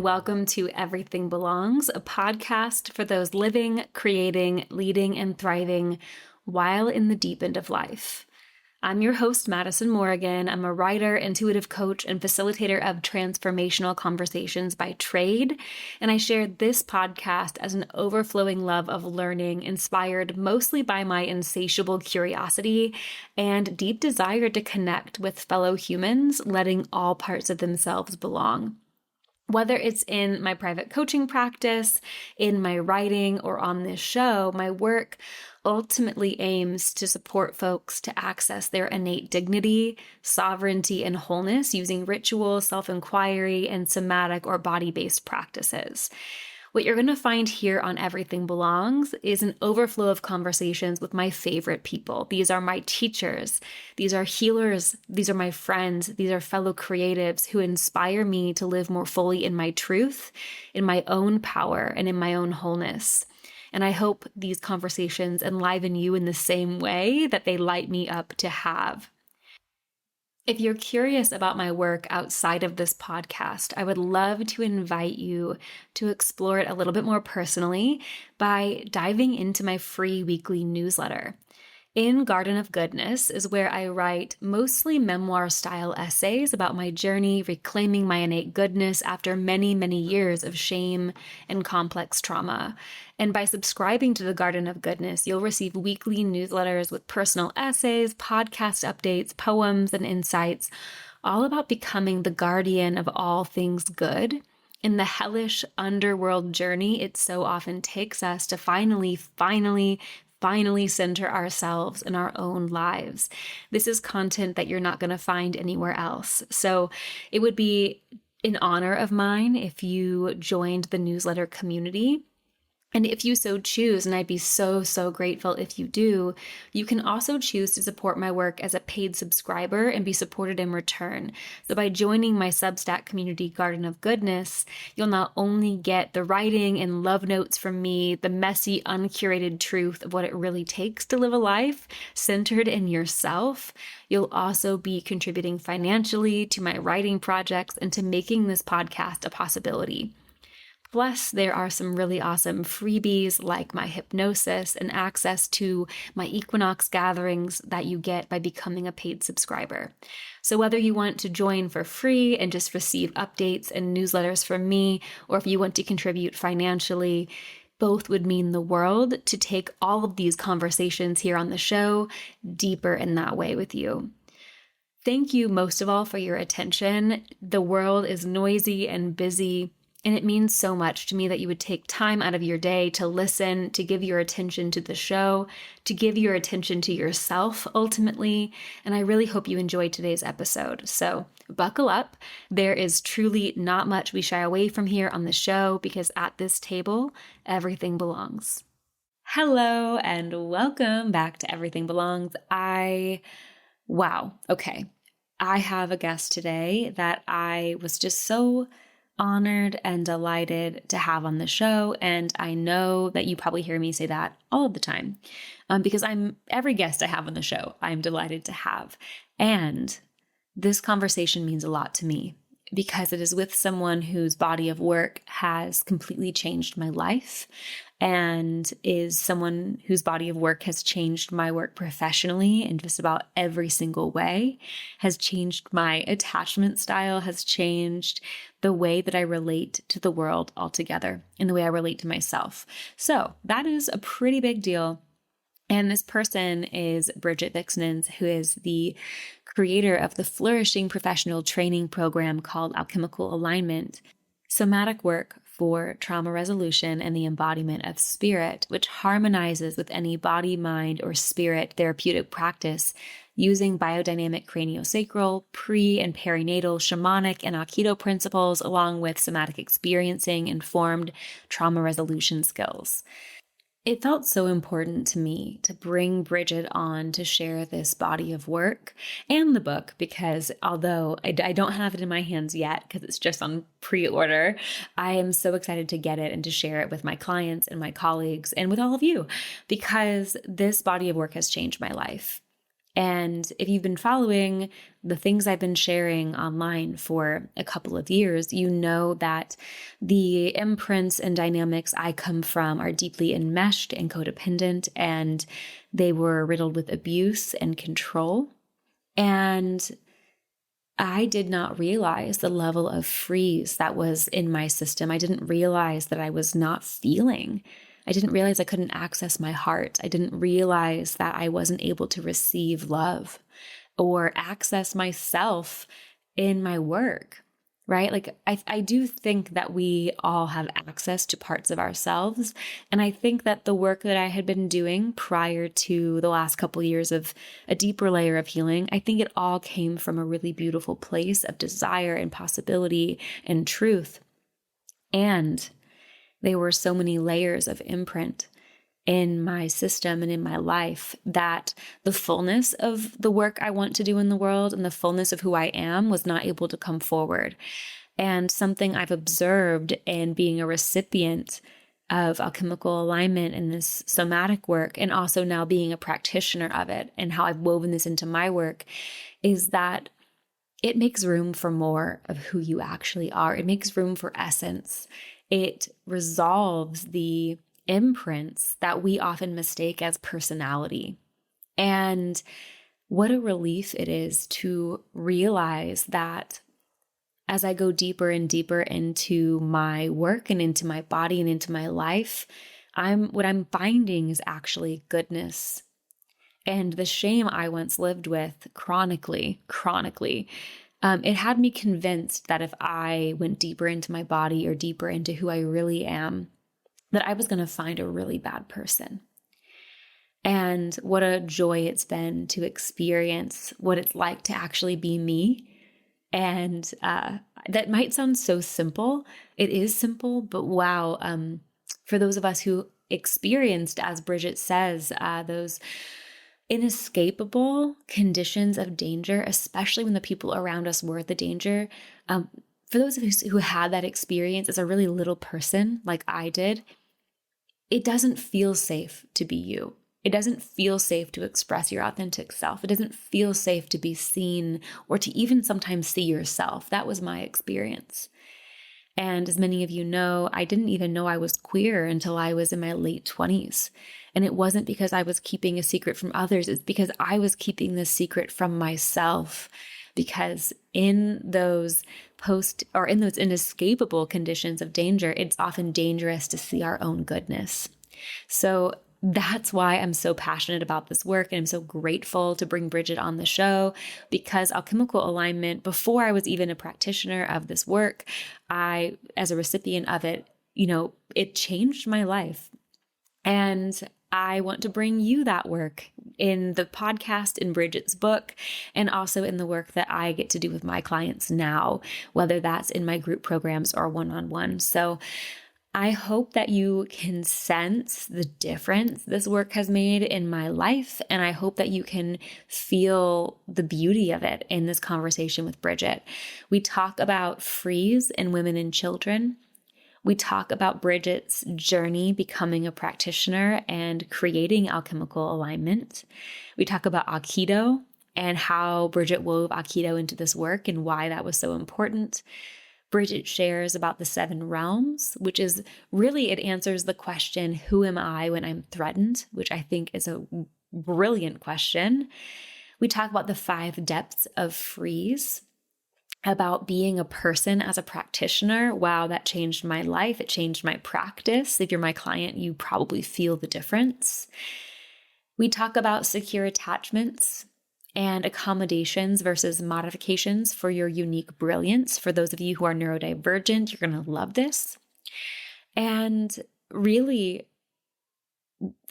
and welcome to Everything Belongs, a podcast for those living, creating, leading, and thriving while in the deep end of life. I'm your host, Madison Morrigan. I'm a writer, intuitive coach, and facilitator of transformational conversations by trade, and I share this podcast as an overflowing love of learning, inspired mostly by my insatiable curiosity and deep desire to connect with fellow humans, letting all parts of themselves belong. Whether it's in my private coaching practice, in my writing, or on this show, my work ultimately aims to support folks to access their innate dignity, sovereignty, and wholeness using ritual, self-inquiry, and somatic or body-based practices. What you're going to find here on Everything Belongs is an overflow of conversations with my favorite people. These are my teachers. These are healers. These are my friends. These are fellow creatives who inspire me to live more fully in my truth, in my own power, and in my own wholeness. And I hope these conversations enliven you in the same way that they light me up to have. If you're curious about my work outside of this podcast, I would love to invite you to explore it a little bit more personally by diving into my free weekly newsletter. In Garden of Goodness is where I write mostly memoir-style essays about my journey reclaiming my innate goodness after many, many years of shame and complex trauma. And by subscribing to the Garden of Goodness, you'll receive weekly newsletters with personal essays, podcast updates, poems, and insights, all about becoming the guardian of all things good in the hellish underworld journey it so often takes us to finally center ourselves in our own lives. This is content that you're not going to find anywhere else. So it would be an honor of mine if you joined the newsletter community. And if you so choose, and I'd be so grateful if you do, you can also choose to support my work as a paid subscriber and be supported in return. So by joining my Substack community, Garden of Goodness, you'll not only get the writing and love notes from me, the messy, uncurated truth of what it really takes to live a life centered in yourself, you'll also be contributing financially to my writing projects and to making this podcast a possibility. Plus, there are some really awesome freebies like my hypnosis and access to my equinox gatherings that you get by becoming a paid subscriber. So whether you want to join for free and just receive updates and newsletters from me, or if you want to contribute financially, both would mean the world to take all of these conversations here on the show deeper in that way with you. Thank you most of all for your attention. The world is noisy and busy, and it means so much to me that you would take time out of your day to listen, to give your attention to the show, to give your attention to yourself ultimately. And I really hope you enjoyed today's episode. So buckle up. There is truly not much we shy away from here on the show because at this table, everything belongs. Hello and welcome back to Everything Belongs. Okay. I have a guest today that I was just so honored and delighted to have on the show. And I know that you probably hear me say that all the time because every guest I have on the show, I'm delighted to have. And this conversation means a lot to me because it is with someone whose body of work has completely changed my life and is someone whose body of work has changed my work professionally in just about every single way, has changed my attachment style, has changed the way that I relate to the world altogether and the way I relate to myself. So that is a pretty big deal. And this person is Brigit Viksnins, who is the creator of the flourishing professional training program called Alchemical Alignment, somatic work for trauma resolution and the embodiment of spirit, which harmonizes with any body, mind, or spirit therapeutic practice using biodynamic craniosacral, pre- and perinatal, shamanic, and Aikido principles, along with somatic experiencing informed trauma resolution skills. It felt so important to me to bring Brigit on to share this body of work and the book because although I don't have it in my hands yet because it's just on pre-order, I am so excited to get it and to share it with my clients and my colleagues and with all of you because this body of work has changed my life. And if you've been following the things I've been sharing online for a couple of years, you know that the imprints and dynamics I come from are deeply enmeshed and codependent, and they were riddled with abuse and control. And I did not realize the level of freeze that was in my system. I didn't realize that I was not feeling. I didn't realize I couldn't access my heart. I didn't realize that I wasn't able to receive love or access myself in my work, right? Like I do think that we all have access to parts of ourselves. And I think that the work that I had been doing prior to the last couple of years of a deeper layer of healing, I think it all came from a really beautiful place of desire and possibility and truth. And there were so many layers of imprint in my system and in my life that the fullness of the work I want to do in the world and the fullness of who I am was not able to come forward. And something I've observed in being a recipient of alchemical alignment and this somatic work, and also now being a practitioner of it and how I've woven this into my work, is that it makes room for more of who you actually are. It makes room for essence. It resolves the imprints that we often mistake as personality. And what a relief it is to realize that as I go deeper and deeper into my work and into my body and into my life, what I'm finding is actually goodness. And the shame I once lived with chronically, it had me convinced that if I went deeper into my body or deeper into who I really am, that I was going to find a really bad person. And what a joy it's been to experience what it's like to actually be me. And that might sound so simple. It is simple, but wow, for those of us who experienced, as Brigit says, those inescapable conditions of danger, especially when the people around us were the danger. For those of us who had that experience as a really little person, like I did, it doesn't feel safe to be you. It doesn't feel safe to express your authentic self. It doesn't feel safe to be seen or to even sometimes see yourself. That was my experience. And as many of you know, I didn't even know I was queer until I was in my late 20s. And it wasn't because I was keeping a secret from others. It's because I was keeping this secret from myself. Because in those inescapable conditions of danger, it's often dangerous to see our own goodness. So that's why I'm so passionate about this work, and I'm so grateful to bring Brigit on the show, because alchemical alignment, before I was even a practitioner of this work, as a recipient of it, it changed my life. And I want to bring you that work in the podcast, in Brigit's book, and also in the work that I get to do with my clients now, whether that's in my group programs or one-on-one. So I hope that you can sense the difference this work has made in my life, and I hope that you can feel the beauty of it in this conversation with Brigit. We talk about freeze in women and children. We talk about Brigit's journey becoming a practitioner and creating alchemical alignment. We talk about Aikido and how Brigit wove Aikido into this work and why that was so important. Brigit shares about the 7 realms, which is really, it answers the question, who am I when I'm threatened? Which I think is a brilliant question. We talk about the 5 depths of freeze, about being a person as a practitioner. Wow, that changed my life. It changed my practice. If you're my client, you probably feel the difference. We talk about secure attachments and accommodations versus modifications for your unique brilliance. For those of you who are neurodivergent, you're going to love this. And really,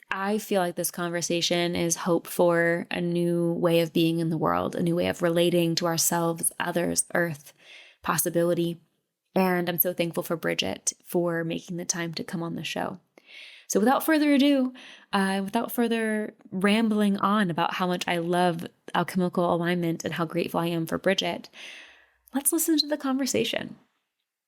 I feel like this conversation is hope for a new way of being in the world, a new way of relating to ourselves, others, earth, possibility. And I'm so thankful for Brigit for making the time to come on the show. So without further ado, without further rambling on about how much I love alchemical alignment and how grateful I am for Brigit, let's listen to the conversation.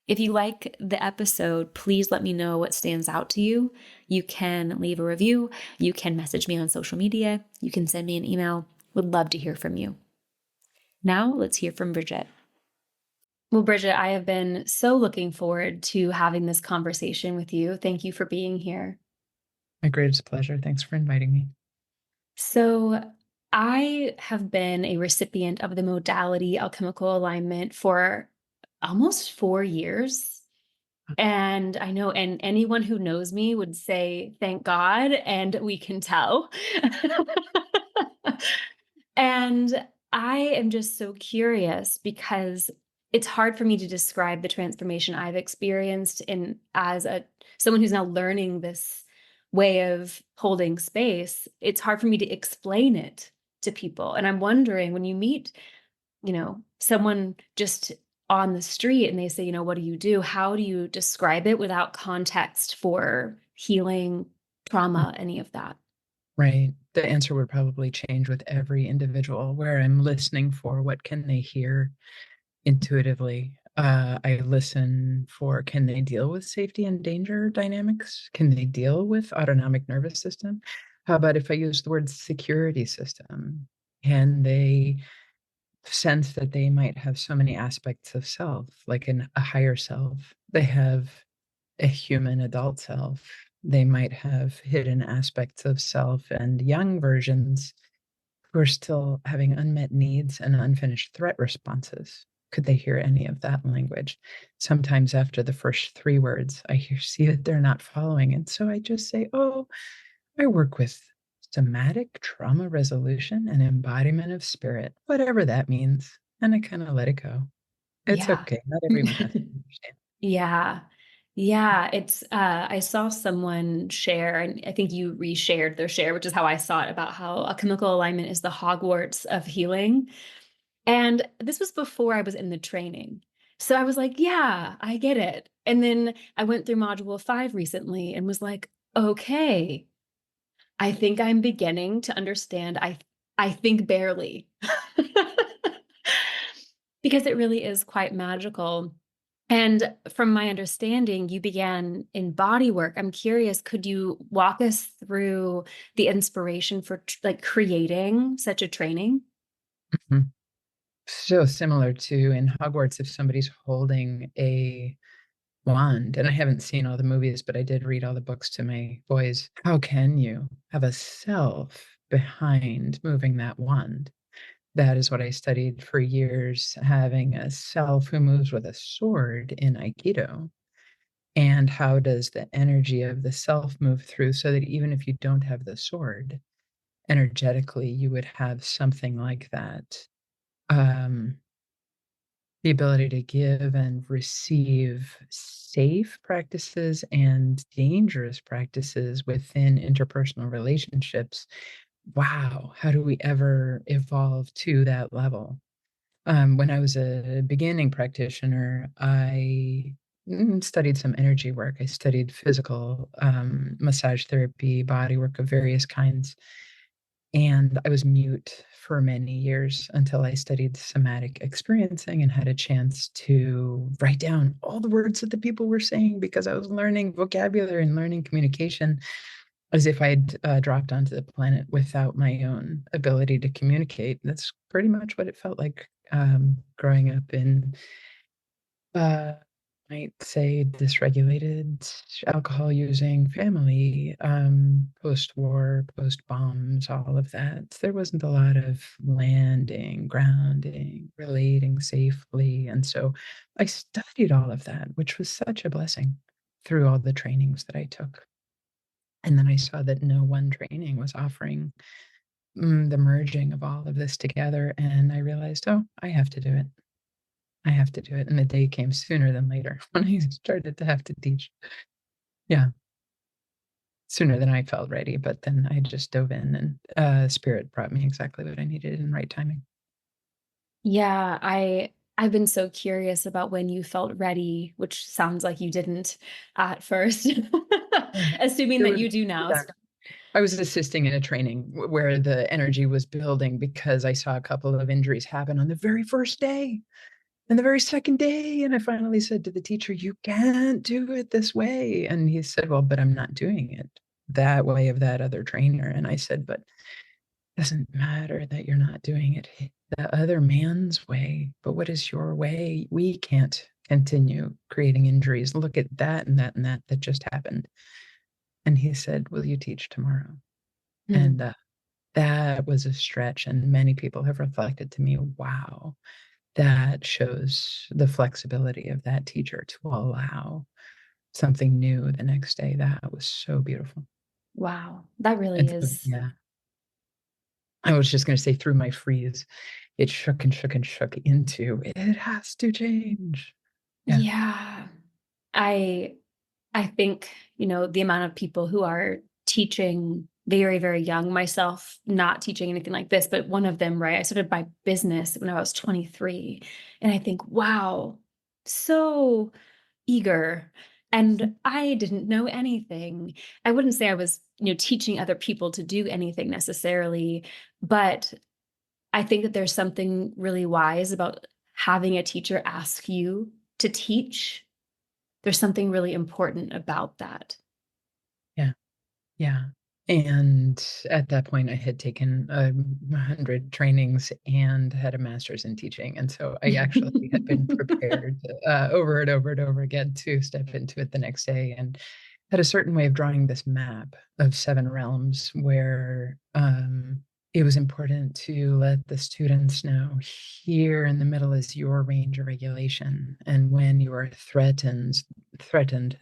If you like the episode, please let me know what stands out to you. You can leave a review. You can message me on social media. You can send me an email. Would love to hear from you. Now let's hear from Brigit. Well, Brigit, I have been so looking forward to having this conversation with you. Thank you for being here. My greatest pleasure. Thanks for inviting me. So, I have been a recipient of the modality alchemical alignment for almost 4 years. And I know, and anyone who knows me would say, thank God, and we can tell. And I am just so curious because it's hard for me to describe the transformation I've experienced in as a someone who's now learning this way of holding space. It's hard for me to explain it to people. And I'm wondering when you meet, someone just on the street and they say, what do you do? How do you describe it without context for healing, Mm. trauma, any of that? Right. The answer would probably change with every individual, where I'm listening for what can they hear intuitively. I listen for, can they deal with safety and danger dynamics? Can they deal with autonomic nervous system? How about if I use the word security system? Can they sense that they might have so many aspects of self, like a higher self? They have a human adult self. They might have hidden aspects of self and young versions who are still having unmet needs and unfinished threat responses. Could they hear any of that language? Sometimes after the first three words, see that they're not following. And so I just say, oh, I work with somatic trauma resolution and embodiment of spirit, whatever that means. And I kind of let it go. It's Yeah. okay. Not everyone has to understand. Yeah. Yeah, it's I saw someone share, and I think you reshared their share, which is how I saw it, about how a chemical alignment is the Hogwarts of healing. And this was before I was in the training. So I was like, yeah, I get it. And then I went through module 5 recently and was like, okay, I think I'm beginning to understand. I think barely. Because it really is quite magical. And from my understanding, you began in body work. I'm curious, could you walk us through the inspiration for like creating such a training? Mhm. So similar to in Hogwarts, if somebody's holding a wand, and I haven't seen all the movies, but I did read all the books to my boys. How can you have a self behind moving that wand? That is what I studied for years, having a self who moves with a sword in Aikido. And how does the energy of the self move through so that even if you don't have the sword, energetically, you would have something like that. Um, the ability to give and receive safe practices and dangerous practices within interpersonal relationships. Wow, how do we ever evolve to that level? When I was a beginning practitioner, I studied some energy work. I studied physical massage therapy, body work of various kinds. And I was mute for many years until I studied somatic experiencing and had a chance to write down all the words that the people were saying because I was learning vocabulary and learning communication as if I'd dropped onto the planet without my own ability to communicate. That's pretty much what it felt like growing up in uh, might say dysregulated, alcohol using family, post-war, post-bombs, all of that. There wasn't a lot of landing, grounding, relating safely. And so I studied all of that, which was such a blessing through all the trainings that I took. And then I saw that no one training was offering the merging of all of this together. And I realized, oh, I have to do it. I have to do it, and the day came sooner than later when I started to have to teach. Yeah, sooner than I felt ready, but then I just dove in and, spirit brought me exactly what I needed in right timing. Yeah, I've been so curious about when you felt ready, which sounds like you didn't at first, Yeah. assuming It that was you do now. feedback. I was assisting in a training where the energy was building because I saw a couple of injuries happen on the very first day and the very second day, and I finally said to the teacher, "You can't do it this way," and he said, "Well, but I'm not doing it that way of that other trainer," and I said, "But Doesn't matter that you're not doing it the other man's way, but what is your way? We can't continue creating injuries. Look at that and that and that that just happened. And he said, will you teach tomorrow? And Hmm. that was a stretch. And many people have reflected to me, wow, that shows the flexibility of that teacher to allow something new the next day. That was so beautiful. Wow, that really And so, is. yeah, I was just going to say through my freeze, it shook and shook and shook into it has to change. Yeah. Yeah. I I think, the amount of people who are teaching very, very young, myself not teaching anything like this, but one of them, right? I started my business when I was 23. And I think, wow, so eager. And I didn't know anything. I wouldn't say I was, teaching other people to do anything necessarily, but I think that there's something really wise about having a teacher ask you to teach. There's something really important about that. Yeah. Yeah. And at that point, I had taken 100 trainings and had a master's in teaching. And so I actually had been prepared over and over and over again to step into it the next day, and had a certain way of drawing this map of 7 realms where it was important to let the students know here in the middle is your range of regulation. And when you are threatened,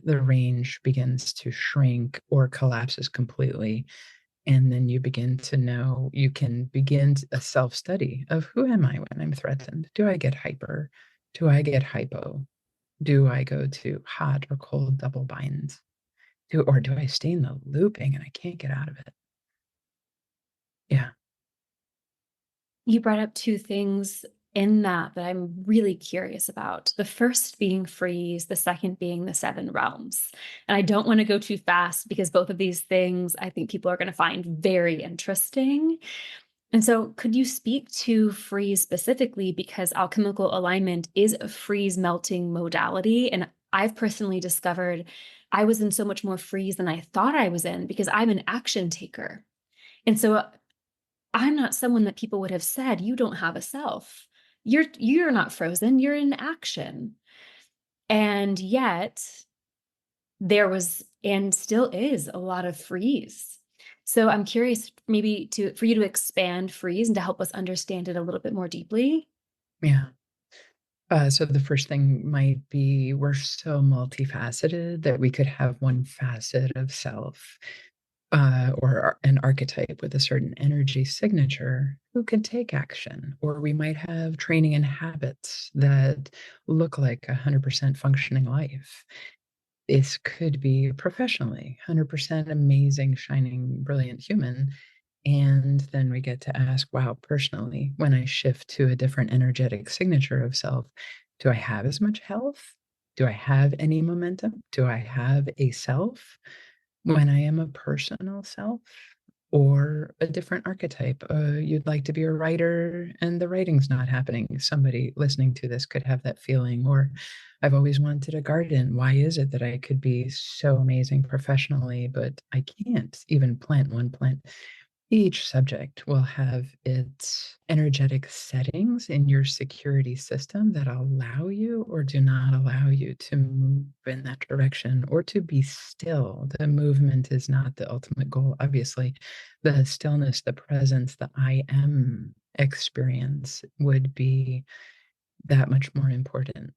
the range begins to shrink or collapses completely. And then you begin to know you can begin a self study of who am I when I'm threatened? Do I get hyper? Do I get hypo? Do I go to hot or cold double binds? Or do I stay in the looping and I can't get out of it? Yeah. You brought up two things in that I'm really curious about. The first being freeze, the second being the seven realms. And I don't want to go too fast because both of these things I think people are going to find very interesting. And so, could you speak to freeze specifically? Because alchemical alignment is a freeze melting modality. And I've personally discovered I was in so much more freeze than I thought I was in because I'm an action taker. And so I'm not someone that people would have said, "You don't have a self. You're not frozen, you're in action." And yet, there was and still is a lot of freeze. So I'm curious maybe to for you to expand freeze and to help us understand it a little bit more deeply. Yeah. So the first thing might be we're so multifaceted that we could have one facet of self, or an archetype with a certain energy signature who can take action. Or we might have training and habits that look like 100% functioning life. This could be professionally 100% amazing, shining, brilliant human. And then we get to ask, wow, personally, when I shift to a different energetic signature of self, do I have as much health? Do I have any momentum? Do I have a self when I am a personal self or a different archetype? You'd like to be a writer and the writing's not happening. Somebody listening to this could have that feeling. Or I've always wanted a garden. Why is it that I could be so amazing professionally, but I can't even plant one plant? Each subject will have its energetic settings in your security system that allow you or do not allow you to move in that direction or to be still. The movement is not the ultimate goal, obviously. The stillness, the presence, the I am experience would be that much more important.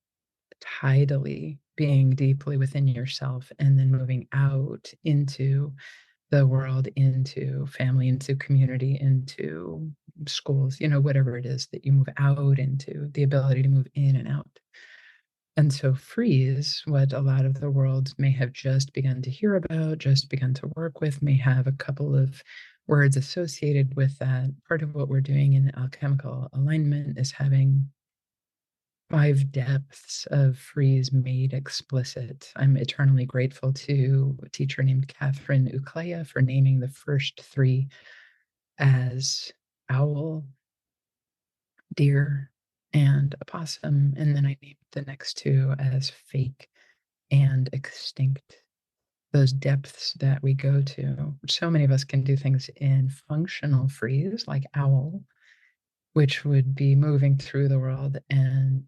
Tidally being deeply within yourself and then moving out into the world, into family, into community, into schools, whatever it is that you move out into, the ability to move in and out. And so freeze, what a lot of the world may have just begun to hear about, just begun to work with, may have a couple of words associated with that. Part of what we're doing in alchemical alignment is having 5 depths of freeze made explicit. I'm eternally grateful to a teacher named Catherine Uclea for naming the first 3 as owl, deer, and opossum, and then I named the next 2 as fake and extinct. those depths that we go to. So many of us can do things in functional freeze, like owl, which would be moving through the world and,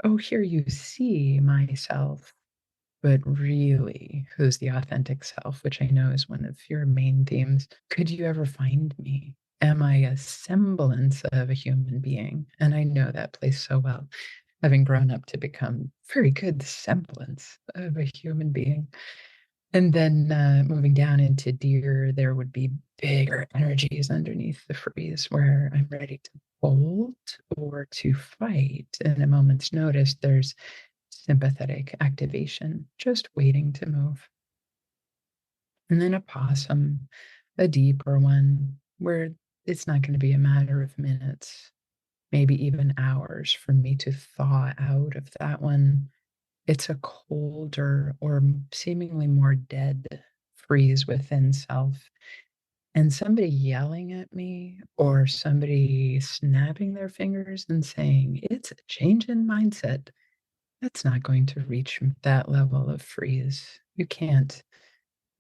oh, here you see myself, but really, who's the authentic self, which I know is one of your main themes. Could you ever find me? Am I a semblance of a human being? And I know that place so well, having grown up to become very good semblance of a human being. And then moving down into deer, there would be bigger energies underneath the freeze where I'm ready to bolt or to fight. In a moment's notice, there's sympathetic activation, just waiting to move. And then a possum, a deeper one, where it's not going to be a matter of minutes, maybe even hours for me to thaw out of that one. It's a colder or seemingly more dead freeze within self. And somebody yelling at me or somebody snapping their fingers and saying, it's a change in mindset, that's not going to reach that level of freeze. You can't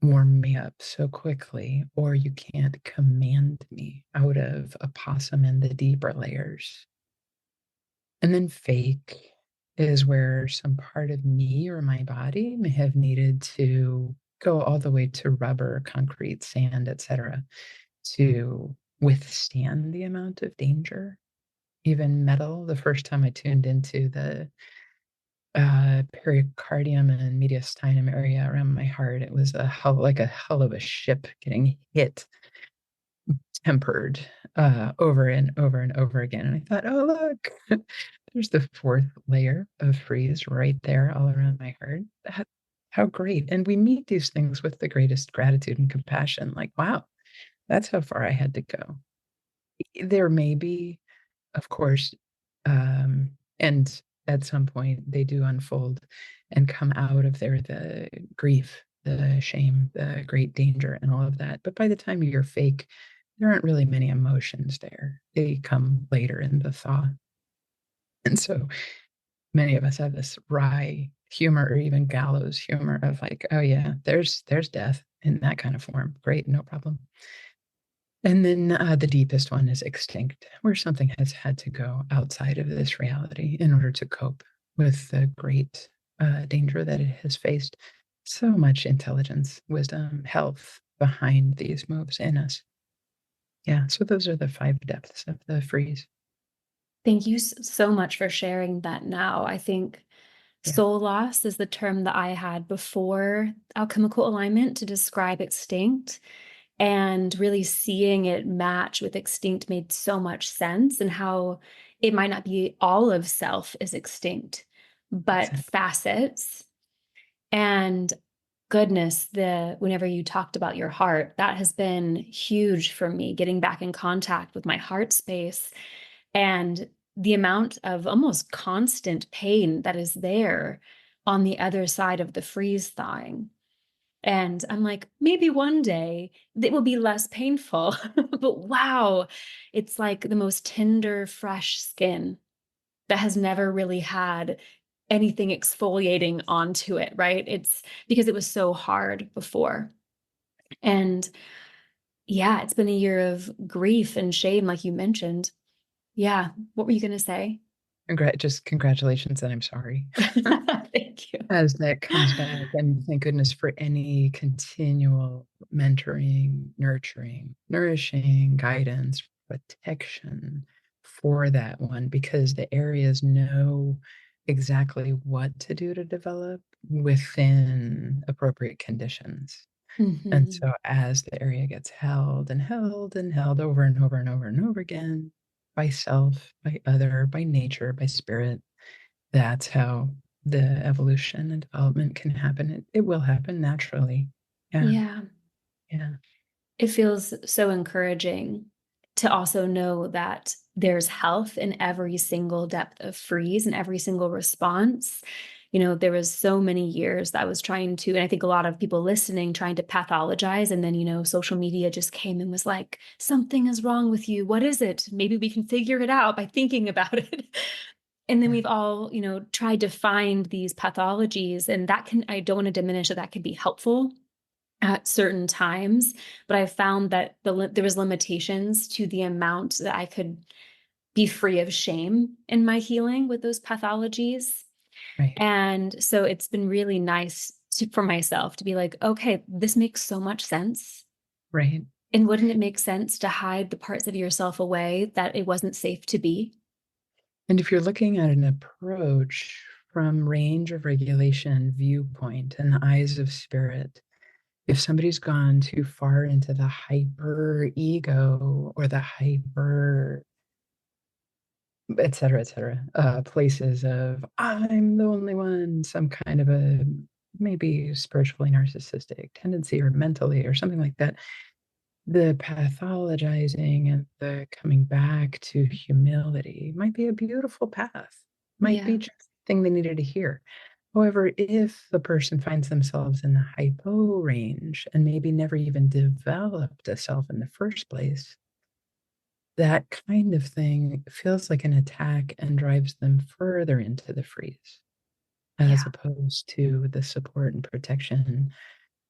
warm me up so quickly, or you can't command me out of a possum in the deeper layers. And then fake is where some part of me or my body may have needed to go all the way to rubber, concrete, sand, etc., to withstand the amount of danger. Even metal, the first time I tuned into the pericardium and mediastinum area around my heart, it was like a hell of a ship getting hit, tempered over and over and over again. And I thought, oh, look, there's the fourth layer of freeze right there all around my heart. How great. And we meet these things with the greatest gratitude and compassion. Like, wow, that's how far I had to go. There may be, of course, um, and at some point they do unfold and come out of there the grief, the shame, the great danger, and all of that. But by the time you're fake, there aren't really many emotions there. They come later in the thaw. And so many of us have this wry humor or even gallows humor of like, oh yeah, there's death in that kind of form. Great, no problem. And then the deepest one is extinct, where something has had to go outside of this reality in order to cope with the great danger that it has faced. So much intelligence, wisdom, health behind these moves in us. Yeah, so those are the 5 depths of the freeze. Thank you so much for sharing that now. I think Yeah, soul loss is the term that I had before alchemical alignment to describe extinct. And really seeing it match with extinct made so much sense, and how it might not be all of self is extinct, but exactly. facets. And goodness, the whenever you talked about your heart, that has been huge for me, getting back in contact with my heart space and the amount of almost constant pain that is there on the other side of the freeze thawing. And I'm like, maybe one day it will be less painful. But wow, it's like the most tender, fresh skin that has never really had anything exfoliating onto it, right? It's because it was so hard before. And yeah, it's been a year of grief and shame, like you mentioned. Yeah. What were you going to say? Just congratulations, and I'm sorry. Thank you. As that comes back, and thank goodness for any continual mentoring, nurturing, nourishing, guidance, protection for that one, because the areas know exactly what to do to develop within appropriate conditions. And Hmm. so as the area gets held and held and held over and over and over and over again by self, by other, by nature, by spirit, that's how the evolution and development can happen. It will happen naturally. Yeah, Yeah. yeah, It feels so encouraging to also know that there's health in every single depth of freeze and every single response. There was so many years that I was trying to, and I think a lot of people listening trying to pathologize. And then, social media just came and was like, something is wrong with you. What is it? Maybe we can figure it out by thinking about it. And then Yeah. we've all, tried to find these pathologies, and I don't want to diminish that can be helpful at certain times, but I found that there was limitations to the amount that I could be free of shame in my healing with those pathologies. Right. And so it's been really nice for myself to be like, okay, this makes so much sense. Right. And wouldn't it make sense to hide the parts of yourself away that it wasn't safe to be? And if you're looking at an approach from range of regulation viewpoint and the eyes of spirit, if somebody's gone too far into the hyper ego or the hyper, et cetera, places of I'm the only one, some kind of a maybe spiritually narcissistic tendency or mentally or something like that, the pathologizing and the coming back to humility might be a beautiful path, might be Yeah. just the thing they needed to hear. However, if the person finds themselves in the hypo range and maybe never even developed a self in the first place, that kind of thing feels like an attack and drives them further into the freeze, as Yeah. opposed to the support and protection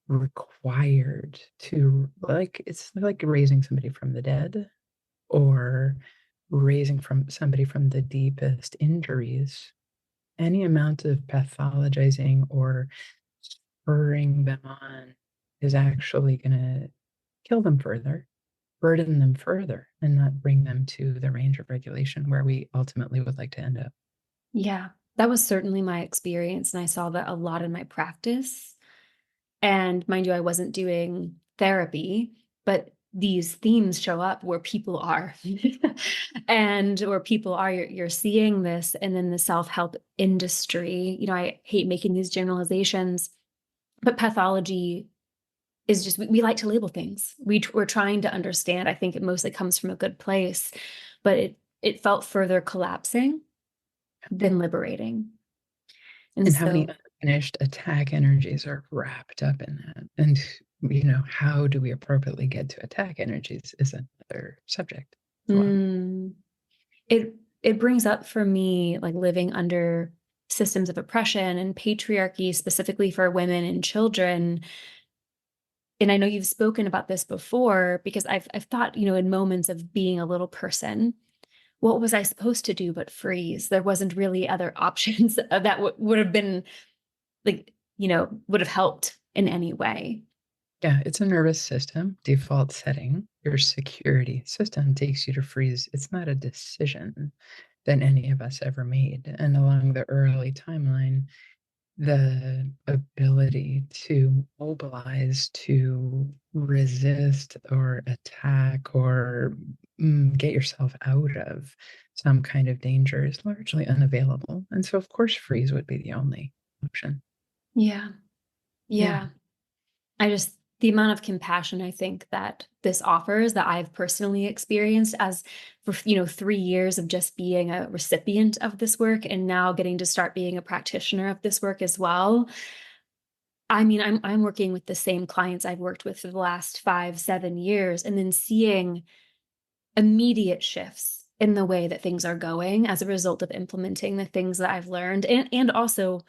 required to, like, it's like raising somebody from the dead or raising from somebody from the deepest injuries. Any amount of pathologizing or spurring them on is actually going to kill them further, burden them further, and not bring them to the range of regulation where we ultimately would like to end up. Yeah. That was certainly my experience. And I saw that a lot in my practice. And mind you, I wasn't doing therapy, but these themes show up where people are. And where people are, you're seeing this. And then the self-help industry, I hate making these generalizations, but pathology is just, we like to label things. We're trying to understand. I think it mostly comes from a good place, but it felt further collapsing than liberating. And And how many so, unfinished attack energies are wrapped up in that? And, how do we appropriately get to attack energies is another subject as well. mm, it brings up for me like living under systems of oppression and patriarchy, specifically for women and children. And I know you've spoken about this before because I've thought, in moments of being a little person, what was I supposed to do but freeze? There wasn't really other options that would have been like, would have helped in any way. Yeah, it's a nervous system default setting. Your security system takes you to freeze. It's not a decision that any of us ever made. And along the early timeline, the ability to mobilize, to resist or attack or get yourself out of some kind of danger is largely unavailable. And so, of course, freeze would be the only option. Yeah. Yeah. Yeah. The amount of compassion I think that this offers that I've personally experienced as for, 3 years of just being a recipient of this work and now getting to start being a practitioner of this work as well. I mean, I'm working with the same clients I've worked with for the last 5, 7 years, and then seeing immediate shifts in the way that things are going as a result of implementing the things that I've learned and also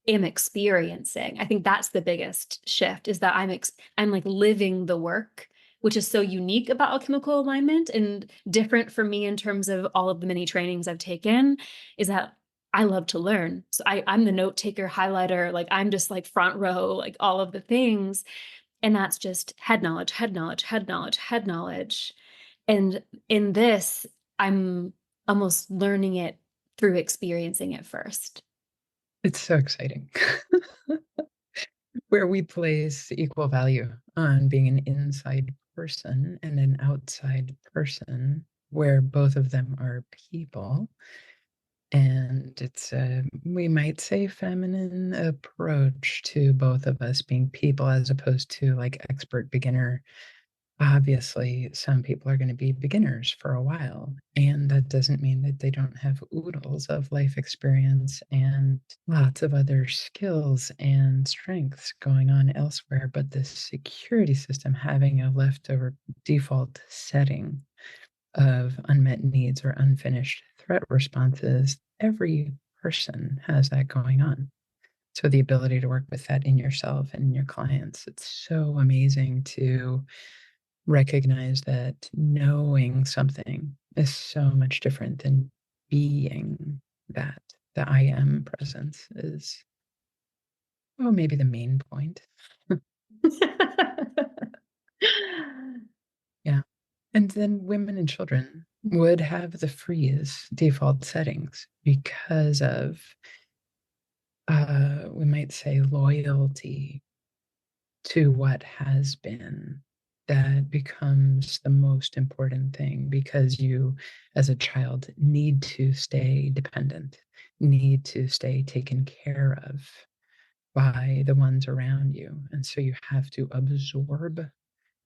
am experiencing. I think that's the biggest shift is that I'm like living the work, which is so unique about alchemical alignment and different for me in terms of all of the many trainings I've taken, is that I love to learn. So I'm the note taker, highlighter, like I'm just like front row, like all of the things. And that's just head knowledge, head knowledge, head knowledge, head knowledge. And in this, I'm almost learning it through experiencing it first. It's so exciting. Where we place equal value on being an inside person and an outside person, where both of them are people. And it's a, we might say, feminine approach to both of us being people as opposed to like expert beginner. Obviously, some people are going to be beginners for a while, and that doesn't mean that they don't have oodles of life experience and lots of other skills and strengths going on elsewhere. But the security system having a leftover default setting of unmet needs or unfinished threat responses every person has that going on. So the ability to work with that in yourself and in your clients, it's so amazing to recognize that knowing something is so much different than being that. The I am presence is, well, maybe the main point. Yeah. And then women and children would have the freeze default settings because of, we might say, loyalty to what has been. That becomes the most important thing because you, as a child, need to stay dependent, need to stay taken care of by the ones around you. And so you have to absorb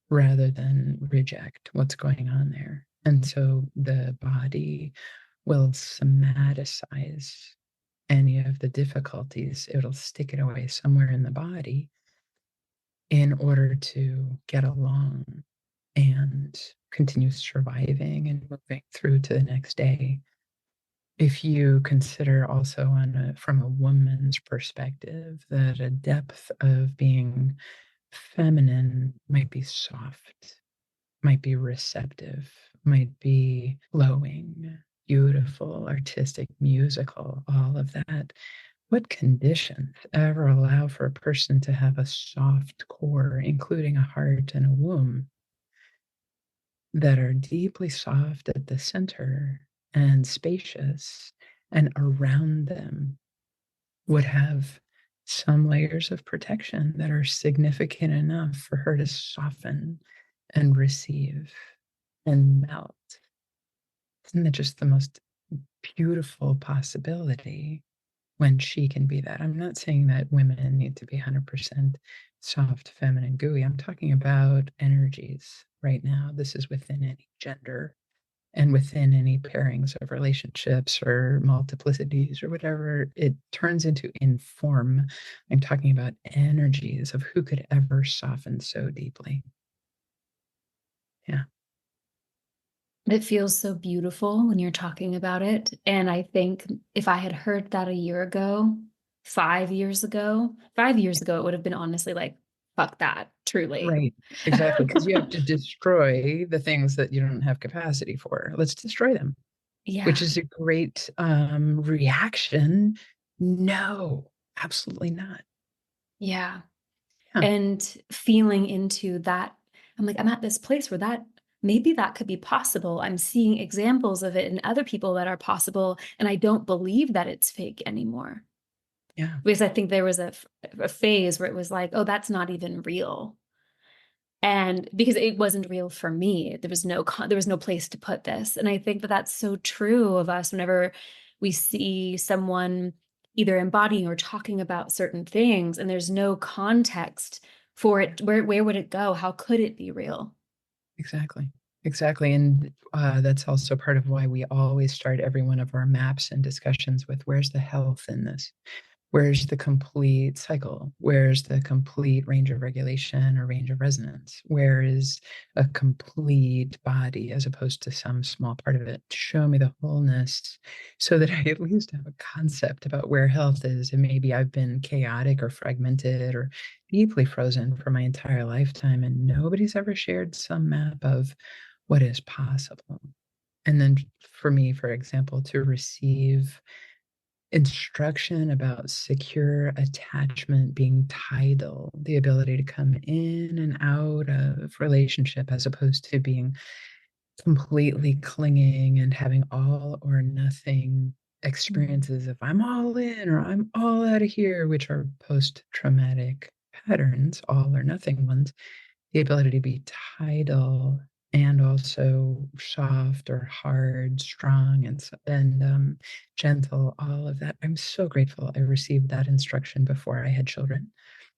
rather than reject what's going on there. And so the body will somaticize any of the difficulties, it'll stick it away somewhere in the body in order to get along and continue surviving and moving through to the next day. If you consider also from a woman's perspective that a depth of being feminine might be soft, might be receptive, might be flowing, beautiful, artistic, musical, all of that. What conditions ever allow for a person to have a soft core, including a heart and a womb, that are deeply soft at the center and spacious, and around them would have some layers of protection that are significant enough for her to soften and receive and melt? Isn't that just the most beautiful possibility when she can be that? I'm not saying that women need to be 100% soft, feminine, gooey. I'm talking about energies right now. This is within any gender and within any pairings of relationships or multiplicities or whatever it turns into in form. I'm talking about energies of who could ever soften so deeply. Yeah. It feels so beautiful when you're talking about it. And I think if I had heard that a year ago, 5 years ago, 5 years ago, it would have been honestly like, fuck that, truly. Right. Exactly. Because you have to destroy the things that you don't have capacity for. Let's destroy them, which Yeah. is a great reaction. No, absolutely not. Yeah. Yeah. And feeling into that, I'm like, I'm at this place where that maybe that could be possible. I'm seeing examples of it in other people that are possible. And I don't believe that it's fake anymore. Yeah. Because I think there was a phase where it was like, oh, that's not even real. And because it wasn't real for me, there was no place to put this. And I think that that's so true of us whenever we see someone either embodying or talking about certain things and there's no context for it. Where would it go? How could it be real? Exactly. Exactly. And that's also part of why we always start every one of our maps and discussions with where's the health in this? Where's the complete cycle? Where's the complete range of regulation or range of resonance? Where is a complete body as opposed to some small part of it? Show me the wholeness so that I at least have a concept about where health is. And maybe I've been chaotic or fragmented or deeply frozen for my entire lifetime, and nobody's ever shared some map of what is possible. And then for me, for example, to receive instruction about secure attachment being tidal, the ability to come in and out of relationship as opposed to being completely clinging and having all or nothing Mhm. experiences of I'm all in or I'm all out of here, which are post traumatic patterns, all or nothing ones. The ability to be tidal and also soft or hard, strong, and gentle, all of that. I'm so grateful I received that instruction before I had children.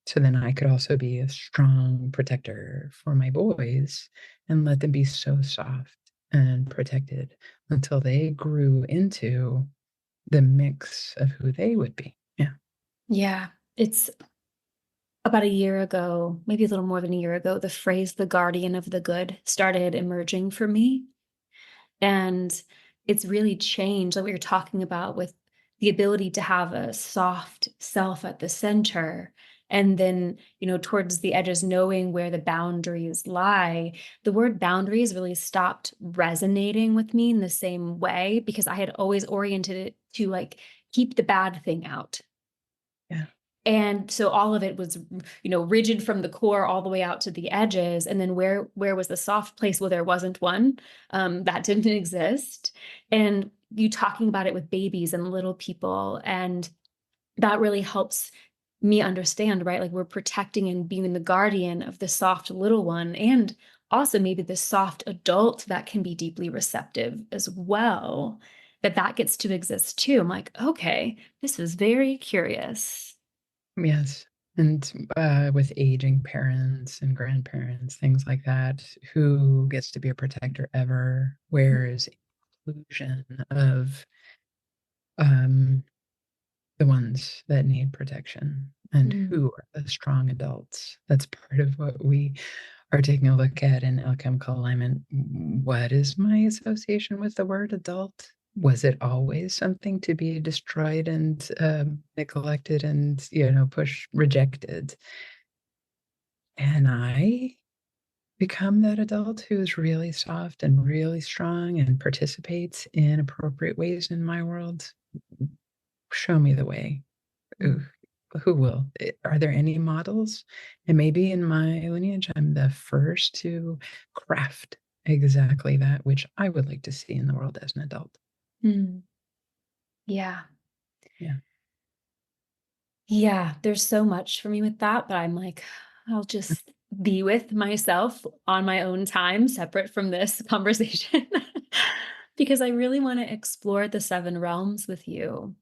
So then I could also be a strong protector for my boys and let them be so soft and protected until they grew into the mix of who they would be. Yeah. Yeah. It's about a year ago, maybe a little more than a year ago, the phrase the guardian of the good started emerging for me. And it's really changed like what you're talking about with the ability to have a soft self at the center, and then, towards the edges, knowing where the boundaries lie. The word boundaries really stopped resonating with me in the same way, because I had always oriented it to like keep the bad thing out. Yeah. And so all of it was, rigid from the core all the way out to the edges. And then where was the soft place? Well, there wasn't one. That didn't exist. And you talking about it with babies and little people, and that really helps me understand, right? Like, we're protecting and being the guardian of the soft little one, and also maybe the soft adult that can be deeply receptive as well, that gets to exist too. I'm like, okay, this is very curious. Yes. And with aging parents and grandparents, things like that, who gets to be a protector ever? Where is inclusion of um, the ones that need protection? And Mm. who are the strong adults? That's part of what we are taking a look at in alchemical alignment. What is my association with the word adult? Was it always something to be destroyed and neglected and rejected? And I become that adult who is really soft and really strong and participates in appropriate ways in my world. Show me the way. Who Mm. who will? Are there any models? And maybe in my lineage, I'm the first to craft exactly that which I would like to see in the world as an adult. Mm. Yeah. Yeah. Yeah, there's so much for me with that, but I'm like, I'll just be with myself on my own time, separate from this conversation, because I really want to explore the seven realms with you.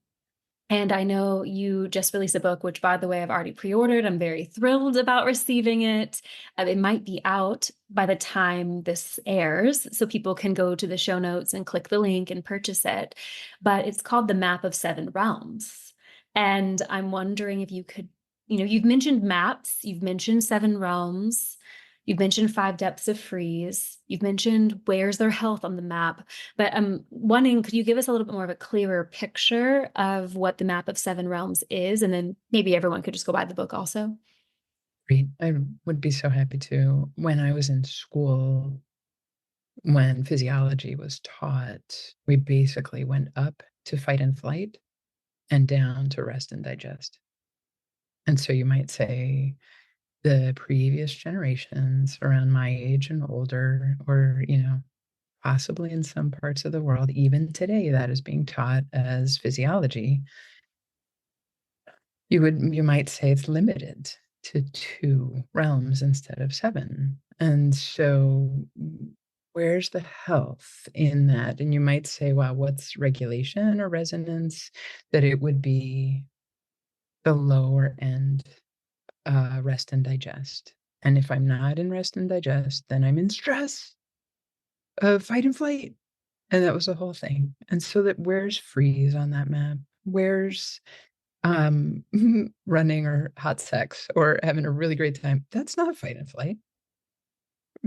And I know you just released a book, which, by the way, I've already pre-ordered. I'm very thrilled about receiving it. It might be out by the time this airs, so people can go to the show notes and click the link and purchase it. But it's called The Map of Seven Realms. And I'm wondering if you could, you've mentioned maps, you've mentioned seven realms, you've mentioned five depths of freeze, you've mentioned where's their health on the map. But I'm wondering, could you give us a little bit more of a clearer picture of what the map of seven realms is? And then maybe everyone could just go buy the book also. Great. I would be so happy to. When I was in school, when physiology was taught, we basically went up to fight and flight and down to rest and digest. And so you might say the previous generations around my age and older, or, possibly in some parts of the world, even today, that is being taught as physiology. You might say it's limited to 2 realms instead of 7. And so where's the health in that? And you might say, "Well, what's regulation or resonance?" That it would be the lower end, rest and digest. And if I'm not in rest and digest, then I'm in stress, fight and flight. And that was the whole thing. And so that where's freeze on that map? Where's um, running or hot sex or having a really great time? That's not fight and flight.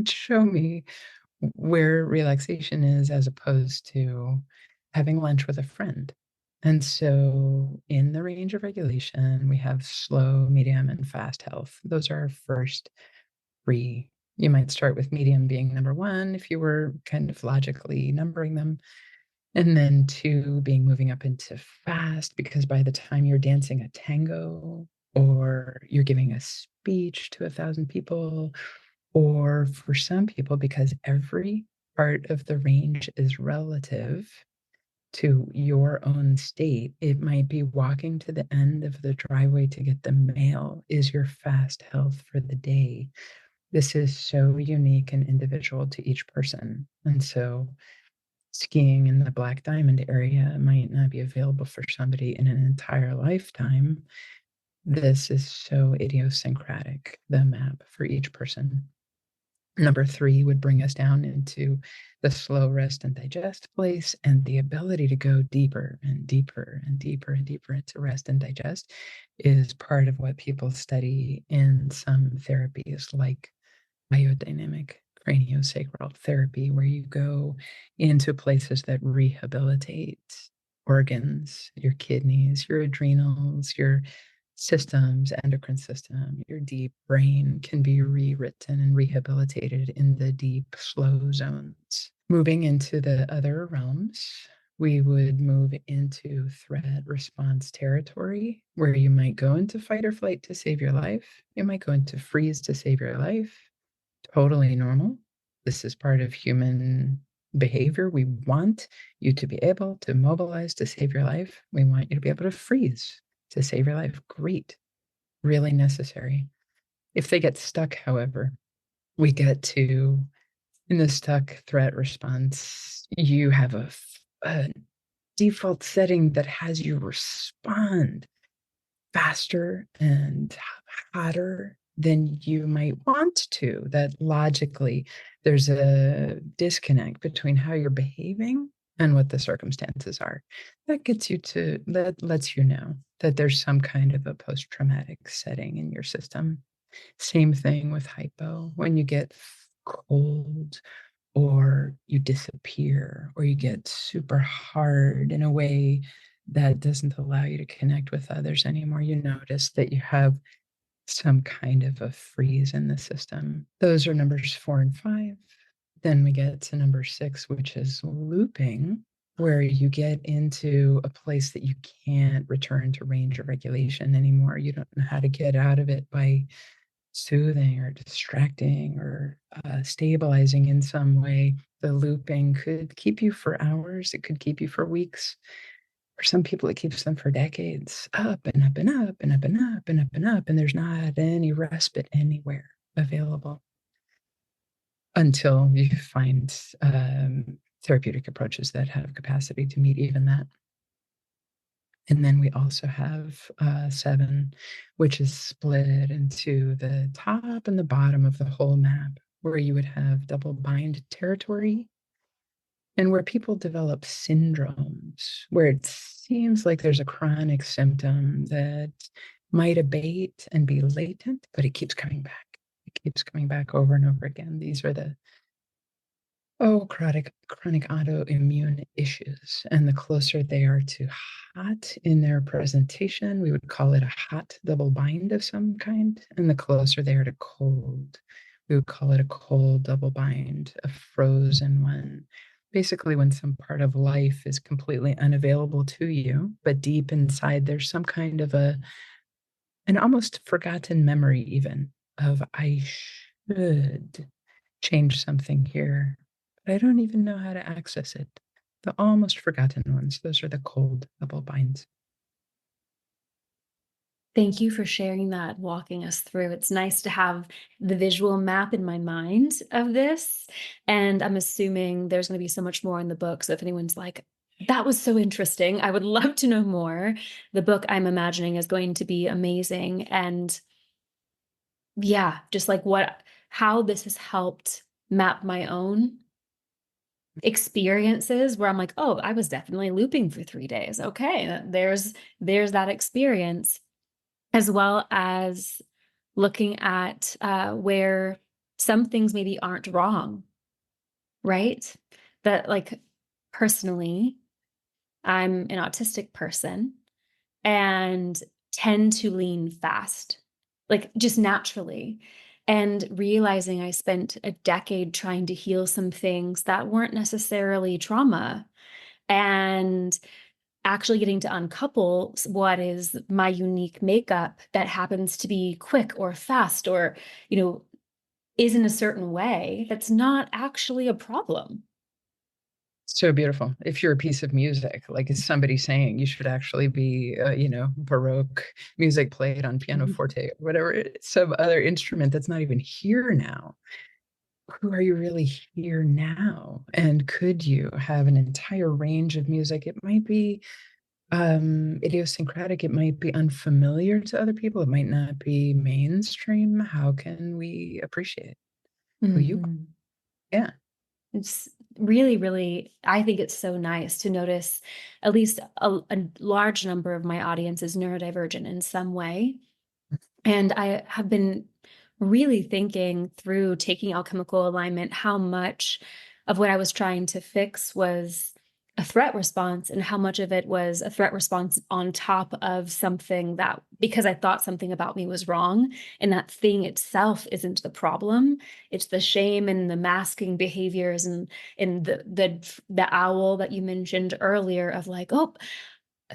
Show me where relaxation is as opposed to having lunch with a friend. And so in the range of regulation, we have slow, medium, and fast health. Those are our first 3. You might start with medium being number 1 if you were kind of logically numbering them. And then 2 being moving up into fast, because by the time you're dancing a tango or you're giving a speech to 1,000 people, or for some people, because every part of the range is relative to your own state, it might be walking to the end of the driveway to get the mail is your fast health for the day. This is so unique and individual to each person. And so skiing in the Black Diamond area might not be available for somebody in an entire lifetime. This is so idiosyncratic, the map for each person. Number 3 would bring us down into the slow rest and digest place, and the ability to go deeper and deeper and deeper and deeper into rest and digest is part of what people study in some therapies like biodynamic craniosacral therapy, where you go into places that rehabilitate organs, your kidneys, your adrenals, your systems, endocrine system, your deep brain can be rewritten and rehabilitated in the deep, slow zones. Moving into the other realms, we would move into threat response territory, where you might go into fight or flight to save your life. You might go into freeze to save your life. Totally normal. This is part of human behavior. We want you to be able to mobilize to save your life. We want you to be able to freeze to save your life. Great. Really necessary. If they get stuck, however, we get to, in the stuck threat response, you have a default setting that has you respond faster and hotter than you might want to. That logically, there's a disconnect between how you're behaving and what the circumstances are. That lets you know that there's some kind of a post-traumatic setting in your system. Same thing with hypo. When you get cold or you disappear or you get super hard in a way that doesn't allow you to connect with others anymore, you notice that you have some kind of a freeze in the system. Those are numbers 4 and 5. Then we get to number 6, which is looping, where you get into a place that you can't return to range of regulation anymore. You don't know how to get out of it by soothing or distracting or stabilizing in some way. The looping could keep you for hours, it could keep you for weeks. For some people, it keeps them for decades, up and up and up and up and up and up and up, and there's not any respite anywhere available until you find therapeutic approaches that have capacity to meet even that. And then we also have 7, which is split into the top and the bottom of the whole map, where you would have double bind territory and where people develop syndromes, where it seems like there's a chronic symptom that might abate and be latent, but it keeps coming back. It keeps coming back over and over again. These are the chronic autoimmune issues. And the closer they are to hot in their presentation, we would call it a hot double bind of some kind. And the closer they are to cold, we would call it a cold double bind, a frozen one. Basically, when some part of life is completely unavailable to you, but deep inside there's some kind of an almost forgotten memory, even of I should change something here, but I don't even know how to access it. The almost forgotten ones, those are the cold double binds. Thank you for sharing that, walking us through. It's nice to have the visual map in my mind of this. And I'm assuming there's going to be so much more in the book. So if anyone's like, that was so interesting, I would love to know more. The book, I'm imagining, is going to be amazing. And yeah, just like how this has helped map my own experiences where I'm like, oh, I was definitely looping for 3 days. Okay, there's that experience, as well as looking at where some things maybe aren't wrong, right? That, like, personally, I'm an autistic person and tend to lean fast, like, just naturally. And realizing I spent a decade trying to heal some things that weren't necessarily trauma, and actually getting to uncouple what is my unique makeup that happens to be quick or fast or, is in a certain way, that's not actually a problem. So beautiful. If you're a piece of music, like is somebody saying you should actually be, Baroque music played on pianoforte or whatever, some other instrument that's not even here now. Who are you really here now? And could you have an entire range of music? It might be idiosyncratic. It might be unfamiliar to other people. It might not be mainstream. How can we appreciate who you are? Mhm. Yeah. It's really, really, I think it's so nice to notice at least a large number of my audience is neurodivergent in some way. And I have been really thinking through taking alchemical alignment, how much of what I was trying to fix was a threat response and how much of it was a threat response on top of something that because I thought something about me was wrong, and that thing itself isn't the problem. It's the shame and the masking behaviors and the owl that you mentioned earlier of like, oh,